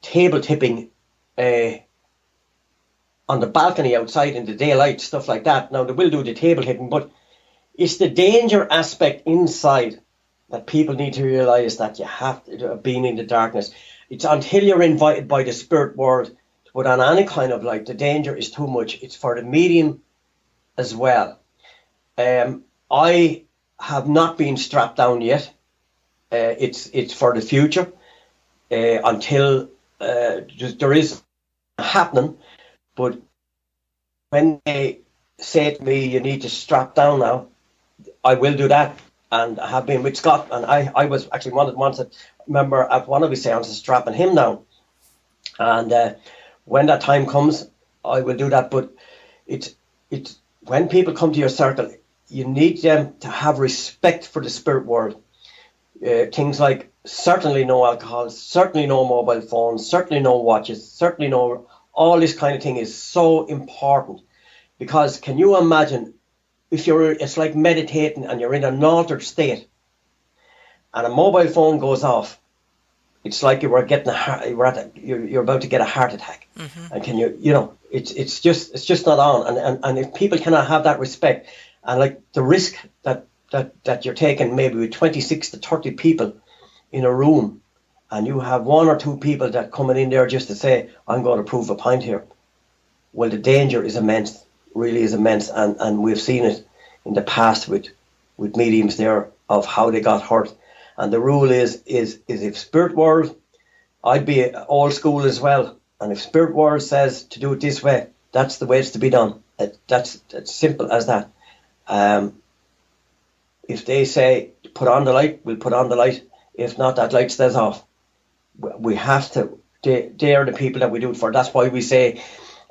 table tipping on the balcony outside in the daylight, stuff like that. Now they will do the table tipping, but it's the danger aspect inside that people need to realize, that you have to be in the darkness. It's until you're invited by the spirit world to put on any kind of light, the danger is too much. It's for the medium as well. I have not been strapped down yet. It's for the future, until there is happening. But when they say to me, you need to strap down now, I will do that. And I have been with Scott, and I was actually one of the ones that remember at one of his seances strapping him down. And when that time comes, I will do that. But it's when people come to your circle, you need them to have respect for the spirit world. Things like certainly no alcohol, certainly no mobile phones, certainly no watches, certainly no, all this kind of thing is so important. Because can you imagine, it's like meditating and you're in an altered state and a mobile phone goes off, it's like you're about to get a heart attack. Mm-hmm. And can it's just not on. And if people cannot have that respect, and like the risk that you're taking maybe with 26 to 30 people in a room, and you have one or two people that coming in there just to say, I'm going to prove a point here, well, the danger is immense, really is immense, and we've seen it in the past with mediums there of how they got hurt. And the rule is if spirit world, I'd be old school as well, and if spirit world says to do it this way, that's the way it's to be done. That's simple as that. If they say put on the light, we'll put on the light. If not, that light stays off. We have to. They are the people that we do it for. That's why we say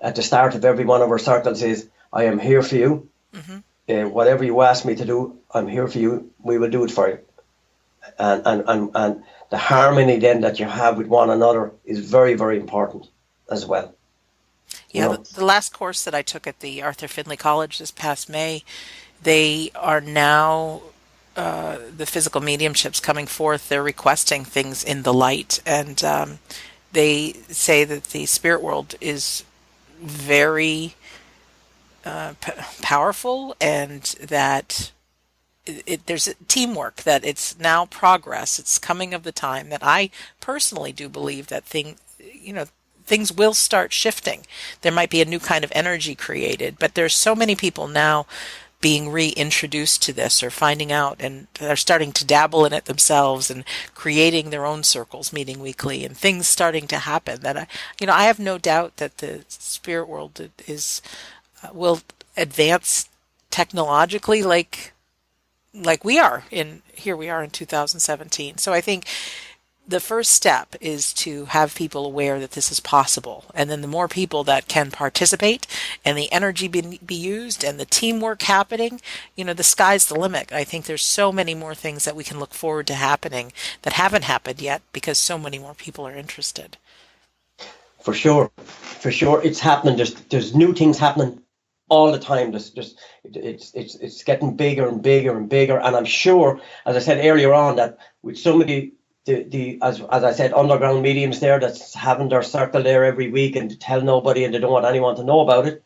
at the start of every one of our circles is, I am here for you. Mm-hmm. Whatever you ask me to do, I'm here for you. We will do it for you. And the harmony then that you have with one another is very, very important as well. Yeah, the last course that I took at the Arthur Findlay College this past May, they are now, the physical mediumships coming forth, they're requesting things in the light. And they say that the spirit world is very powerful, and that there's teamwork, that it's now progress, it's coming of the time, that I personally do believe that things will start shifting. There might be a new kind of energy created, but there's so many people now being reintroduced to this, or finding out, and they're starting to dabble in it themselves and creating their own circles, meeting weekly, and things starting to happen that I have no doubt that the spirit world will advance technologically like we are in 2017. So I think the first step is to have people aware that this is possible. And then the more people that can participate and the energy be used and the teamwork happening, the sky's the limit. I think there's so many more things that we can look forward to happening that haven't happened yet because so many more people are interested. For sure. It's happening. There's new things happening all the time. It's getting bigger and bigger and bigger. And I'm sure, as I said earlier on, that with some of as I said, underground mediums there that's having their circle there every week and tell nobody, and they don't want anyone to know about it,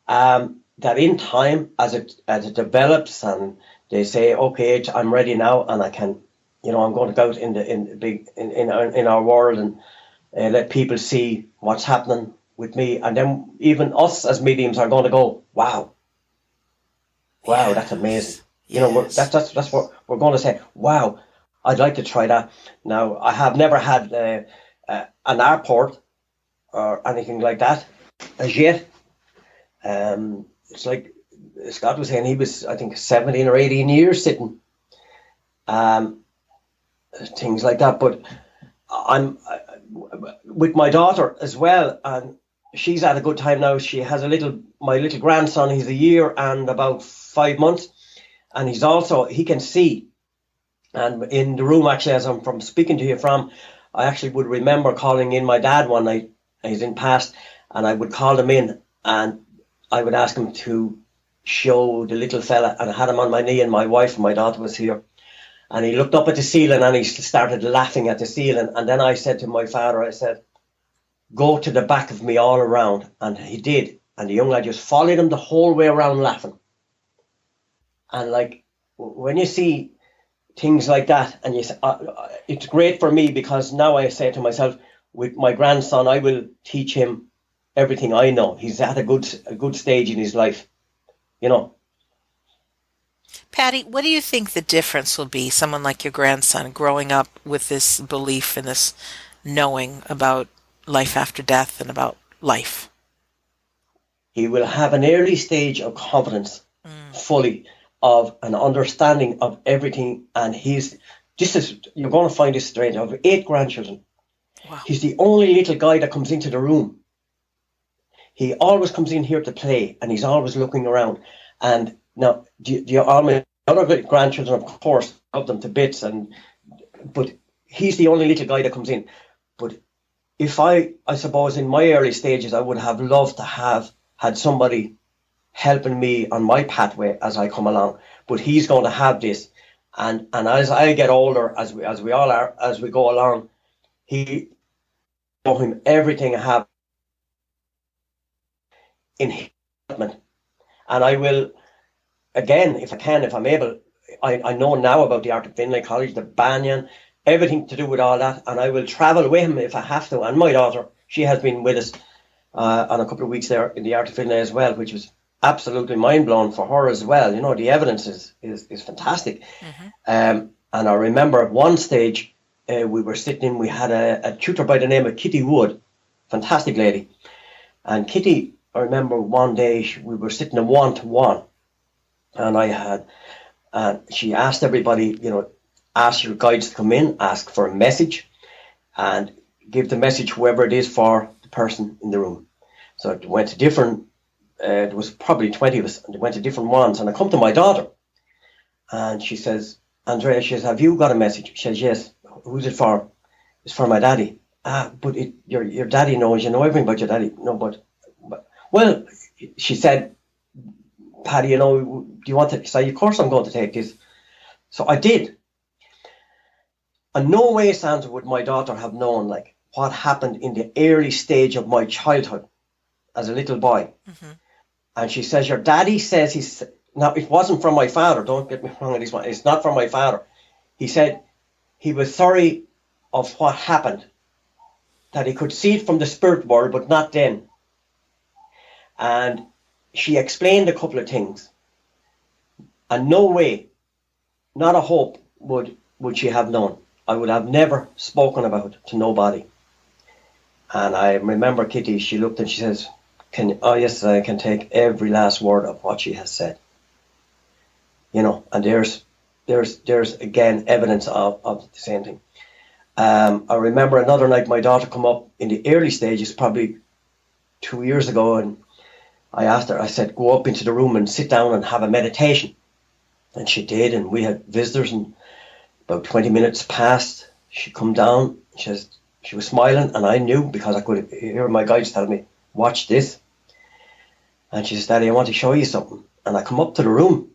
that in time, as it develops and they say, okay, I'm ready now, and I can, I'm going to go out in our world and let people see what's happening with me, and then even us as mediums are going to go, wow, yes. That's amazing. Yes. That's what we're going to say. Wow, I'd like to try that. Now, I have never had an airport or anything like that as yet. It's like Scott was saying, he was, I think, 17 or 18 years sitting. Things like that. But I'm with my daughter as well, and she's at a good time now. She has my little grandson, he's a year and about 5 months, and he can see. And in the room, actually, as I'm from speaking to you from, I actually would remember calling in my dad one night. He's in past, and I would call him in, and I would ask him to show the little fella, and I had him on my knee, and my wife and my daughter was here. And he looked up at the ceiling, and he started laughing at the ceiling. And then I said to my father, I said, go to the back of me all around. And he did. And the young lad just followed him the whole way around laughing. And like, when you see things like that, and you say, it's great for me, because now I say to myself, with my grandson, I will teach him everything I know. He's at a good stage in his life, Paddy, what do you think the difference will be, someone like your grandson growing up with this belief and this knowing about life after death and about life? He will have an early stage of confidence, fully, of an understanding of everything. And you're going to find this strange, I have 8 grandchildren. Wow. He's the only little guy that comes into the room. He always comes in here to play, and he's always looking around. And now, all my other grandchildren, of course, love them to bits, but he's the only little guy that comes in. But if I suppose in my early stages, I would have loved to have had somebody helping me on my pathway as I come along. But he's going to have this, and as I get older, as we all are, as we go along, he show him everything I have in his development. And I will, again, if I'm able, I know now about the Art of Findlay College, the Banyan, everything to do with all that, and I will travel with him if I have to. And my daughter, she has been with us on a couple of weeks there in the Art of Findlay as well, which was absolutely mind-blowing for her as well. You know, the evidence is fantastic. And I remember at one stage, we were sitting, we had a tutor by the name of Kitty Wood, fantastic lady. And Kitty, I remember one day we were sitting in one-to-one, and she asked everybody, you know, ask your guides to come in, ask for a message, and give the message whoever it is for the person in the room. So it went to different, there was probably 20 of us, and it went to different ones. And I come to my daughter, and she says, Andrea, she says, have you got a message? She says, yes. Who's it for? It's for my daddy. But your daddy knows, you know everything about your daddy. No, but well, she said, Paddy, you know, do you want to say, of course I'm going to take this. So I did. And no way, Sandra, would my daughter have known like what happened in the early stage of my childhood as a little boy. And she says, your daddy says he's, now it wasn't from my father, don't get me wrong on this one, it's not from my father. He said he was sorry of what happened, that he could see it from the spirit world, but not then. And she explained a couple of things. And no way, not a hope would she have known. I would have never spoken about it to nobody. And I remember Kitty, she looked and she says, yes, I can take every last word of what she has said. You know, and there's again evidence of the same thing. I remember another night my daughter come up in the early stages, probably 2 years ago, and I asked her, I said, go up into the room and sit down and have a meditation. And she did, and we had visitors, and about 20 minutes passed. She come down, she was smiling, and I knew, because I could hear my guides tell me, watch this. And she says, Daddy, I want to show you something. And I come up to the room,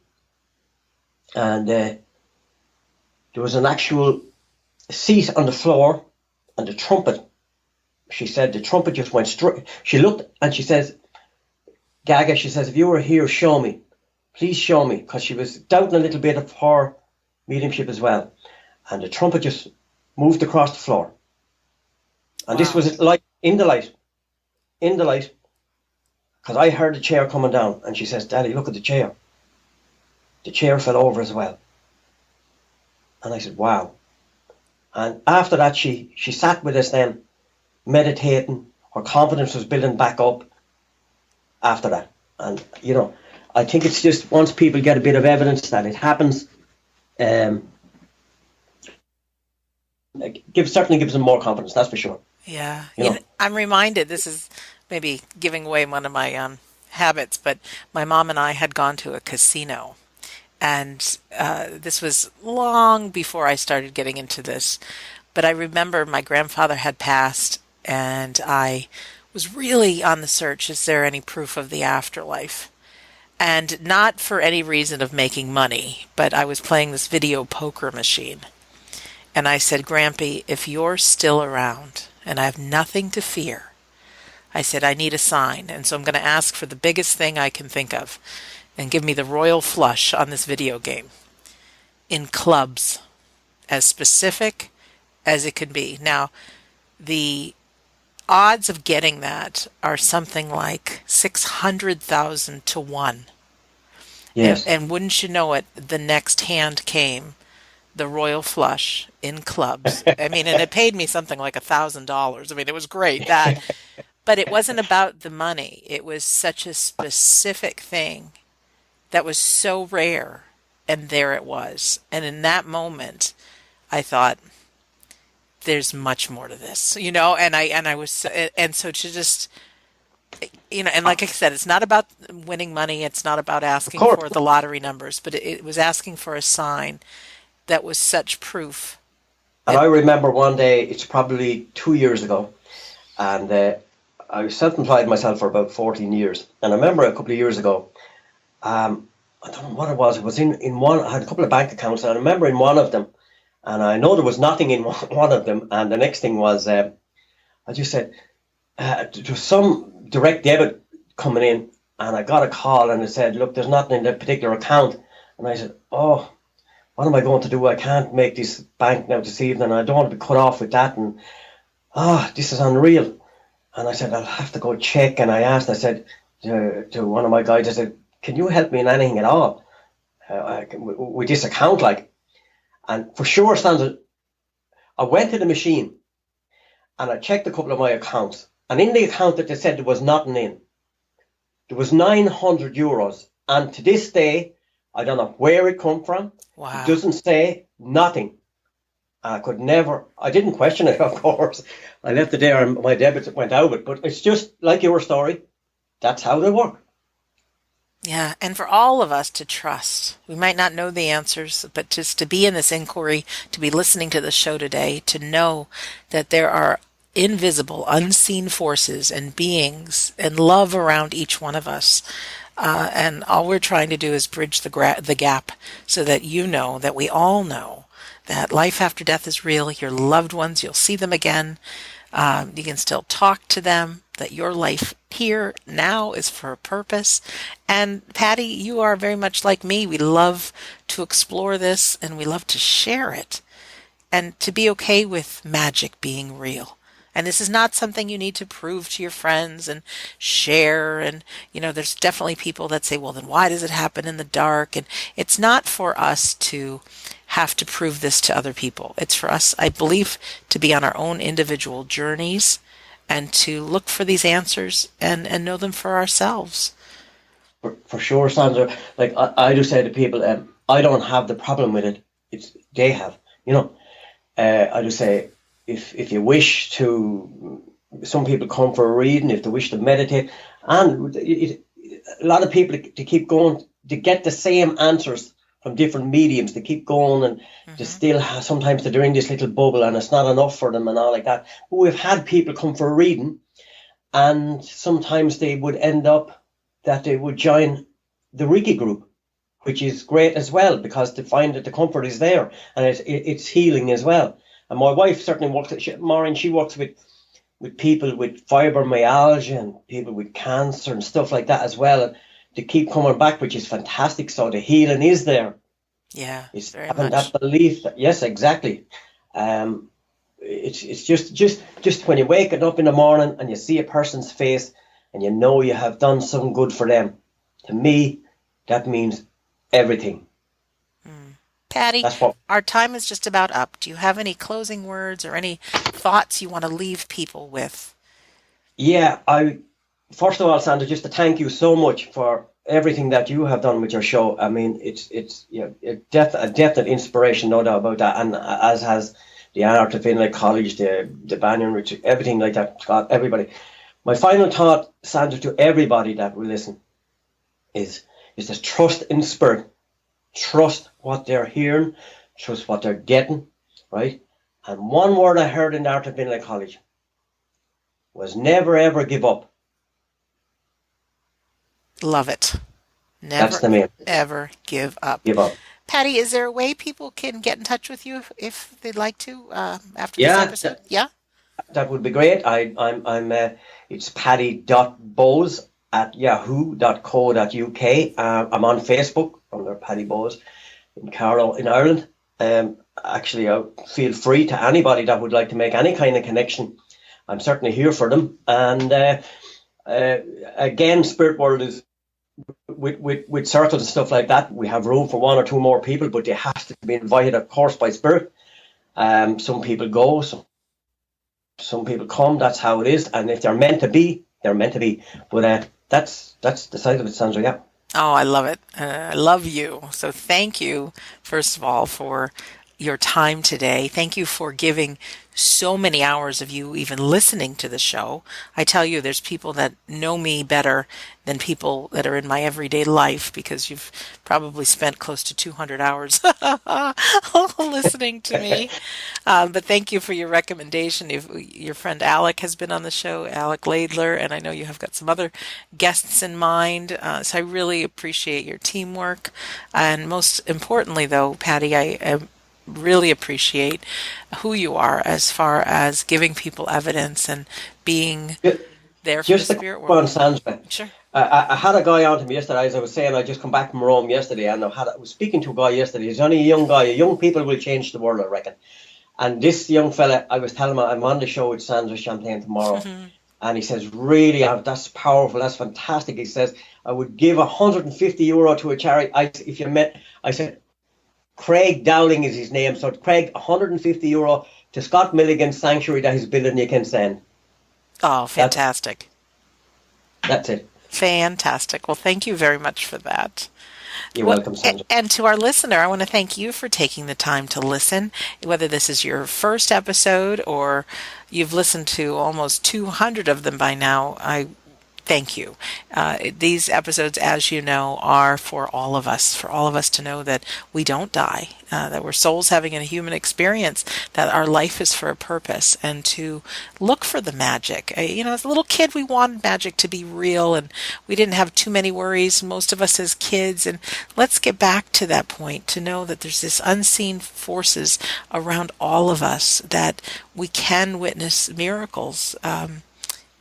and there was an actual seat on the floor, and the trumpet, she said, the trumpet just went straight. She looked, and she says, Gaga, she says, if you were here, show me. Please show me. Because she was doubting a little bit of her mediumship as well. And the trumpet just moved across the floor. And This was like in the light. Because I heard the chair coming down. And she says, Daddy, look at the chair. The chair fell over as well. And I said, wow. And after that, she sat with us then, meditating. Her confidence was building back up after that. And, you know, I think it's just once people get a bit of evidence that it happens, certainly gives them more confidence, that's for sure. Yeah. You know, I'm reminded, this is maybe giving away one of my habits, but my mom and I had gone to a casino. And this was long before I started getting into this. But I remember my grandfather had passed, and I was really on the search, is there any proof of the afterlife? And not for any reason of making money, but I was playing this video poker machine. And I said, Grampy, if you're still around and I have nothing to fear, I said, I need a sign. And so I'm going to ask for the biggest thing I can think of and give me the royal flush on this video game. In clubs, as specific as it could be. Now, the odds of getting that are something like 600,000 to 1. Yes. And wouldn't you know it, the next hand came, the royal flush in clubs. I mean, and it paid me something like $1,000. I mean, it was great, that. But it wasn't about the money. It was such a specific thing that was so rare, and there it was. And in that moment, I thought, there's much more to this, you know, and so to just, you know, and like I said, it's not about winning money. It's not about asking for the lottery numbers, but it was asking for a sign that was such proof. And I remember one day, it's probably 2 years ago, and I was self-employed myself for about 14 years. And I remember a couple of years ago, I don't know what it was. It was in one, I had a couple of bank accounts, and I remember in one of them, and I know there was nothing in one of them. And the next thing was, I just said, there was some direct debit coming in, and I got a call and it said, look, there's nothing in that particular account. And I said, oh, what am I going to do? I can't make this bank now this evening. I don't want to be cut off with that. And, this is unreal. And I said, I'll have to go check. And I said to one of my guys, I said, can you help me in anything at all with this account? Like, and for sure, Sandra, I went to the machine and I checked a couple of my accounts. And in the account that they said there was nothing in, there was €900. And to this day, I don't know where it come from. Wow. It doesn't say nothing. I didn't question it, of course. I left it there and my debits went out. But it's just like your story. That's how they work. Yeah, and for all of us to trust. We might not know the answers, but just to be in this inquiry, to be listening to the show today, to know that there are invisible, unseen forces and beings and love around each one of us. And all we're trying to do is bridge the gap so that you know, that we all know, that life after death is real. Your loved ones, you'll see them again. You can still talk to them, that your life here now is for a purpose. And Paddy, you are very much like me. We love to explore this and we love to share it and to be okay with magic being real. And this is not something you need to prove to your friends and share. And, there's definitely people that say, well, then why does it happen in the dark? And it's not for us to have to prove this to other people. It's for us, I believe, to be on our own individual journeys and to look for these answers and know them for ourselves. For sure, Sandra. Like I do say to people, I don't have the problem with it. It's they have. I do say, if you wish to, some people come for a reading, if they wish to meditate, and a lot of people to keep going to get the same answers from different mediums. They keep going and they still have, sometimes they're in this little bubble and it's not enough for them and all like that. But we've had people come for a reading and sometimes they would end up that they would join the Reiki group, which is great as well because they find that the comfort is there and it's healing as well. And my wife certainly works, Maureen, she works with people with fibromyalgia and people with cancer and stuff like that as well. And they keep coming back, which is fantastic. So the healing is there. Yeah, it's very having much. that belief that, yes, exactly. It's just when you're waking up in the morning and you see a person's face and you know you have done some good for them. To me, that means everything. Paddy, our time is just about up. Do you have any closing words or any thoughts you want to leave people with? Yeah, first of all, Sandra, just to thank you so much for everything that you have done with your show. I mean, it's a definite inspiration, no doubt about that. And as has the Art of Findlay College, the Banyan Retreat, everything like that, Scott, everybody. My final thought, Sandra, to everybody that will listen is to trust in spirit. Trust what they're hearing, trust what they're getting, right? And one word I heard in the Art of Findlay College was never ever give up. Love it. That's the main. Ever give up. Give up. Paddy, is there a way people can get in touch with you if they'd like to after this episode? That would be great. I'm it's paddy.bowes@yahoo.co.uk. I'm on Facebook under Paddy Bowes in Carlow in Ireland. Actually, I feel free to anybody that would like to make any kind of connection. I'm certainly here for them. And again, Spirit World is with circles and stuff like that. We have room for one or two more people, but they have to be invited, of course, by Spirit. Some people go, some people come. That's how it is. And if they're meant to be, they're meant to be. But that's the side of it, Sandra. Yeah. Oh, I love it. I love you. So thank you, first of all, for your time today. Thank you for giving so many hours of you even listening to the show. I tell you, there's people that know me better than people that are in my everyday life because you've probably spent close to 200 hours listening to me. But thank you for your recommendation. Your friend Alec has been on the show, Alec Laidler, and I know you have got some other guests in mind. So I really appreciate your teamwork. And most importantly, though, Paddy, I really appreciate who you are as far as giving people evidence and being there for the spirit world. Sandra. Sure. I had a guy on to me yesterday, as I was saying. I just come back from Rome yesterday, and I was speaking to a guy yesterday. He's only a young guy. Young people will change the world, I reckon. And this young fella, I was telling him I'm on the show with Sandra Champlain tomorrow. And he says, really, that's powerful. That's fantastic. He says, I would give €150 to a charity. If you met, I said, Craig Dowling is his name. So Craig, €150 to Scott Milligan's sanctuary that he's building in Kinsale. Oh, fantastic. That's it. Fantastic. Well, thank you very much for that. You're welcome, Sandra. And to our listener, I want to thank you for taking the time to listen, whether this is your first episode or you've listened to almost 200 of them by now. I thank you. These episodes, as you know, are for all of us to know that we don't die, that we're souls having a human experience, that our life is for a purpose, and to look for the magic. As a little kid, we wanted magic to be real, and we didn't have too many worries, most of us as kids, and let's get back to that point, to know that there's this unseen forces around all of us, that we can witness miracles.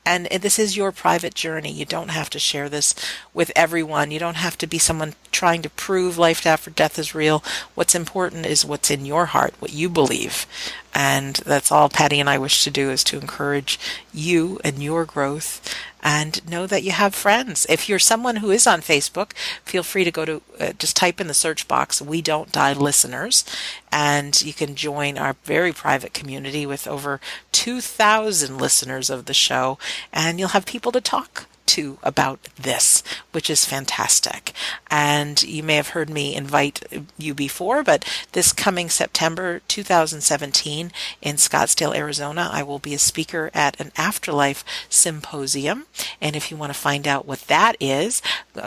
And this is your private journey. You don't have to share this with everyone. You don't have to be someone trying to prove life after death is real. What's important is what's in your heart, what you believe. And that's all Paddy and I wish to do, is to encourage you and your growth, and know that you have friends. If you're someone who is on Facebook, feel free to go to, just type in the search box, We Don't Die Listeners, and you can join our very private community with over 2,000 listeners of the show, and you'll have people to talk to about this, which is fantastic. And you may have heard me invite you before, but this coming September 2017 in Scottsdale, Arizona, I will be a speaker at an afterlife symposium. And if you want to find out what that is,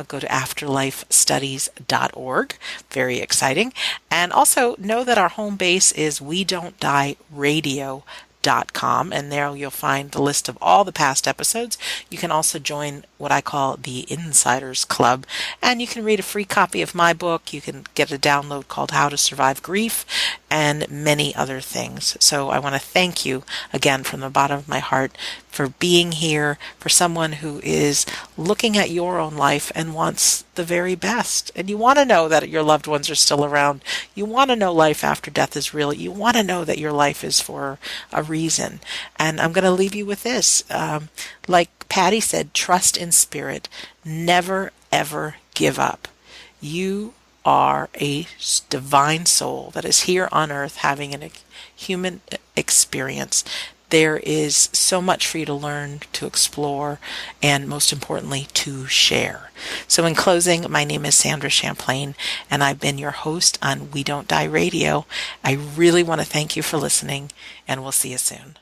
go to afterlifestudies.org. Very exciting. And also know that our home base is We Don't Die Radio.com, and there you'll find the list of all the past episodes. You can also join what I call the Insiders Club, and you can read a free copy of my book. You can get a download called How to Survive Grief, and many other things. So I want to thank you again from the bottom of my heart for being here, for someone who is looking at your own life and wants the very best. And you want to know that your loved ones are still around. You want to know life after death is real. You want to know that your life is for a reason. And I'm going to leave you with this. Like Paddy said, trust in spirit. Never, ever give up. You are a divine soul that is here on earth having a human experience. There is so much for you to learn, to explore, and most importantly, to share. So in closing, my name is Sandra Champlain, and I've been your host on We Don't Die Radio. I really want to thank you for listening, and we'll see you soon.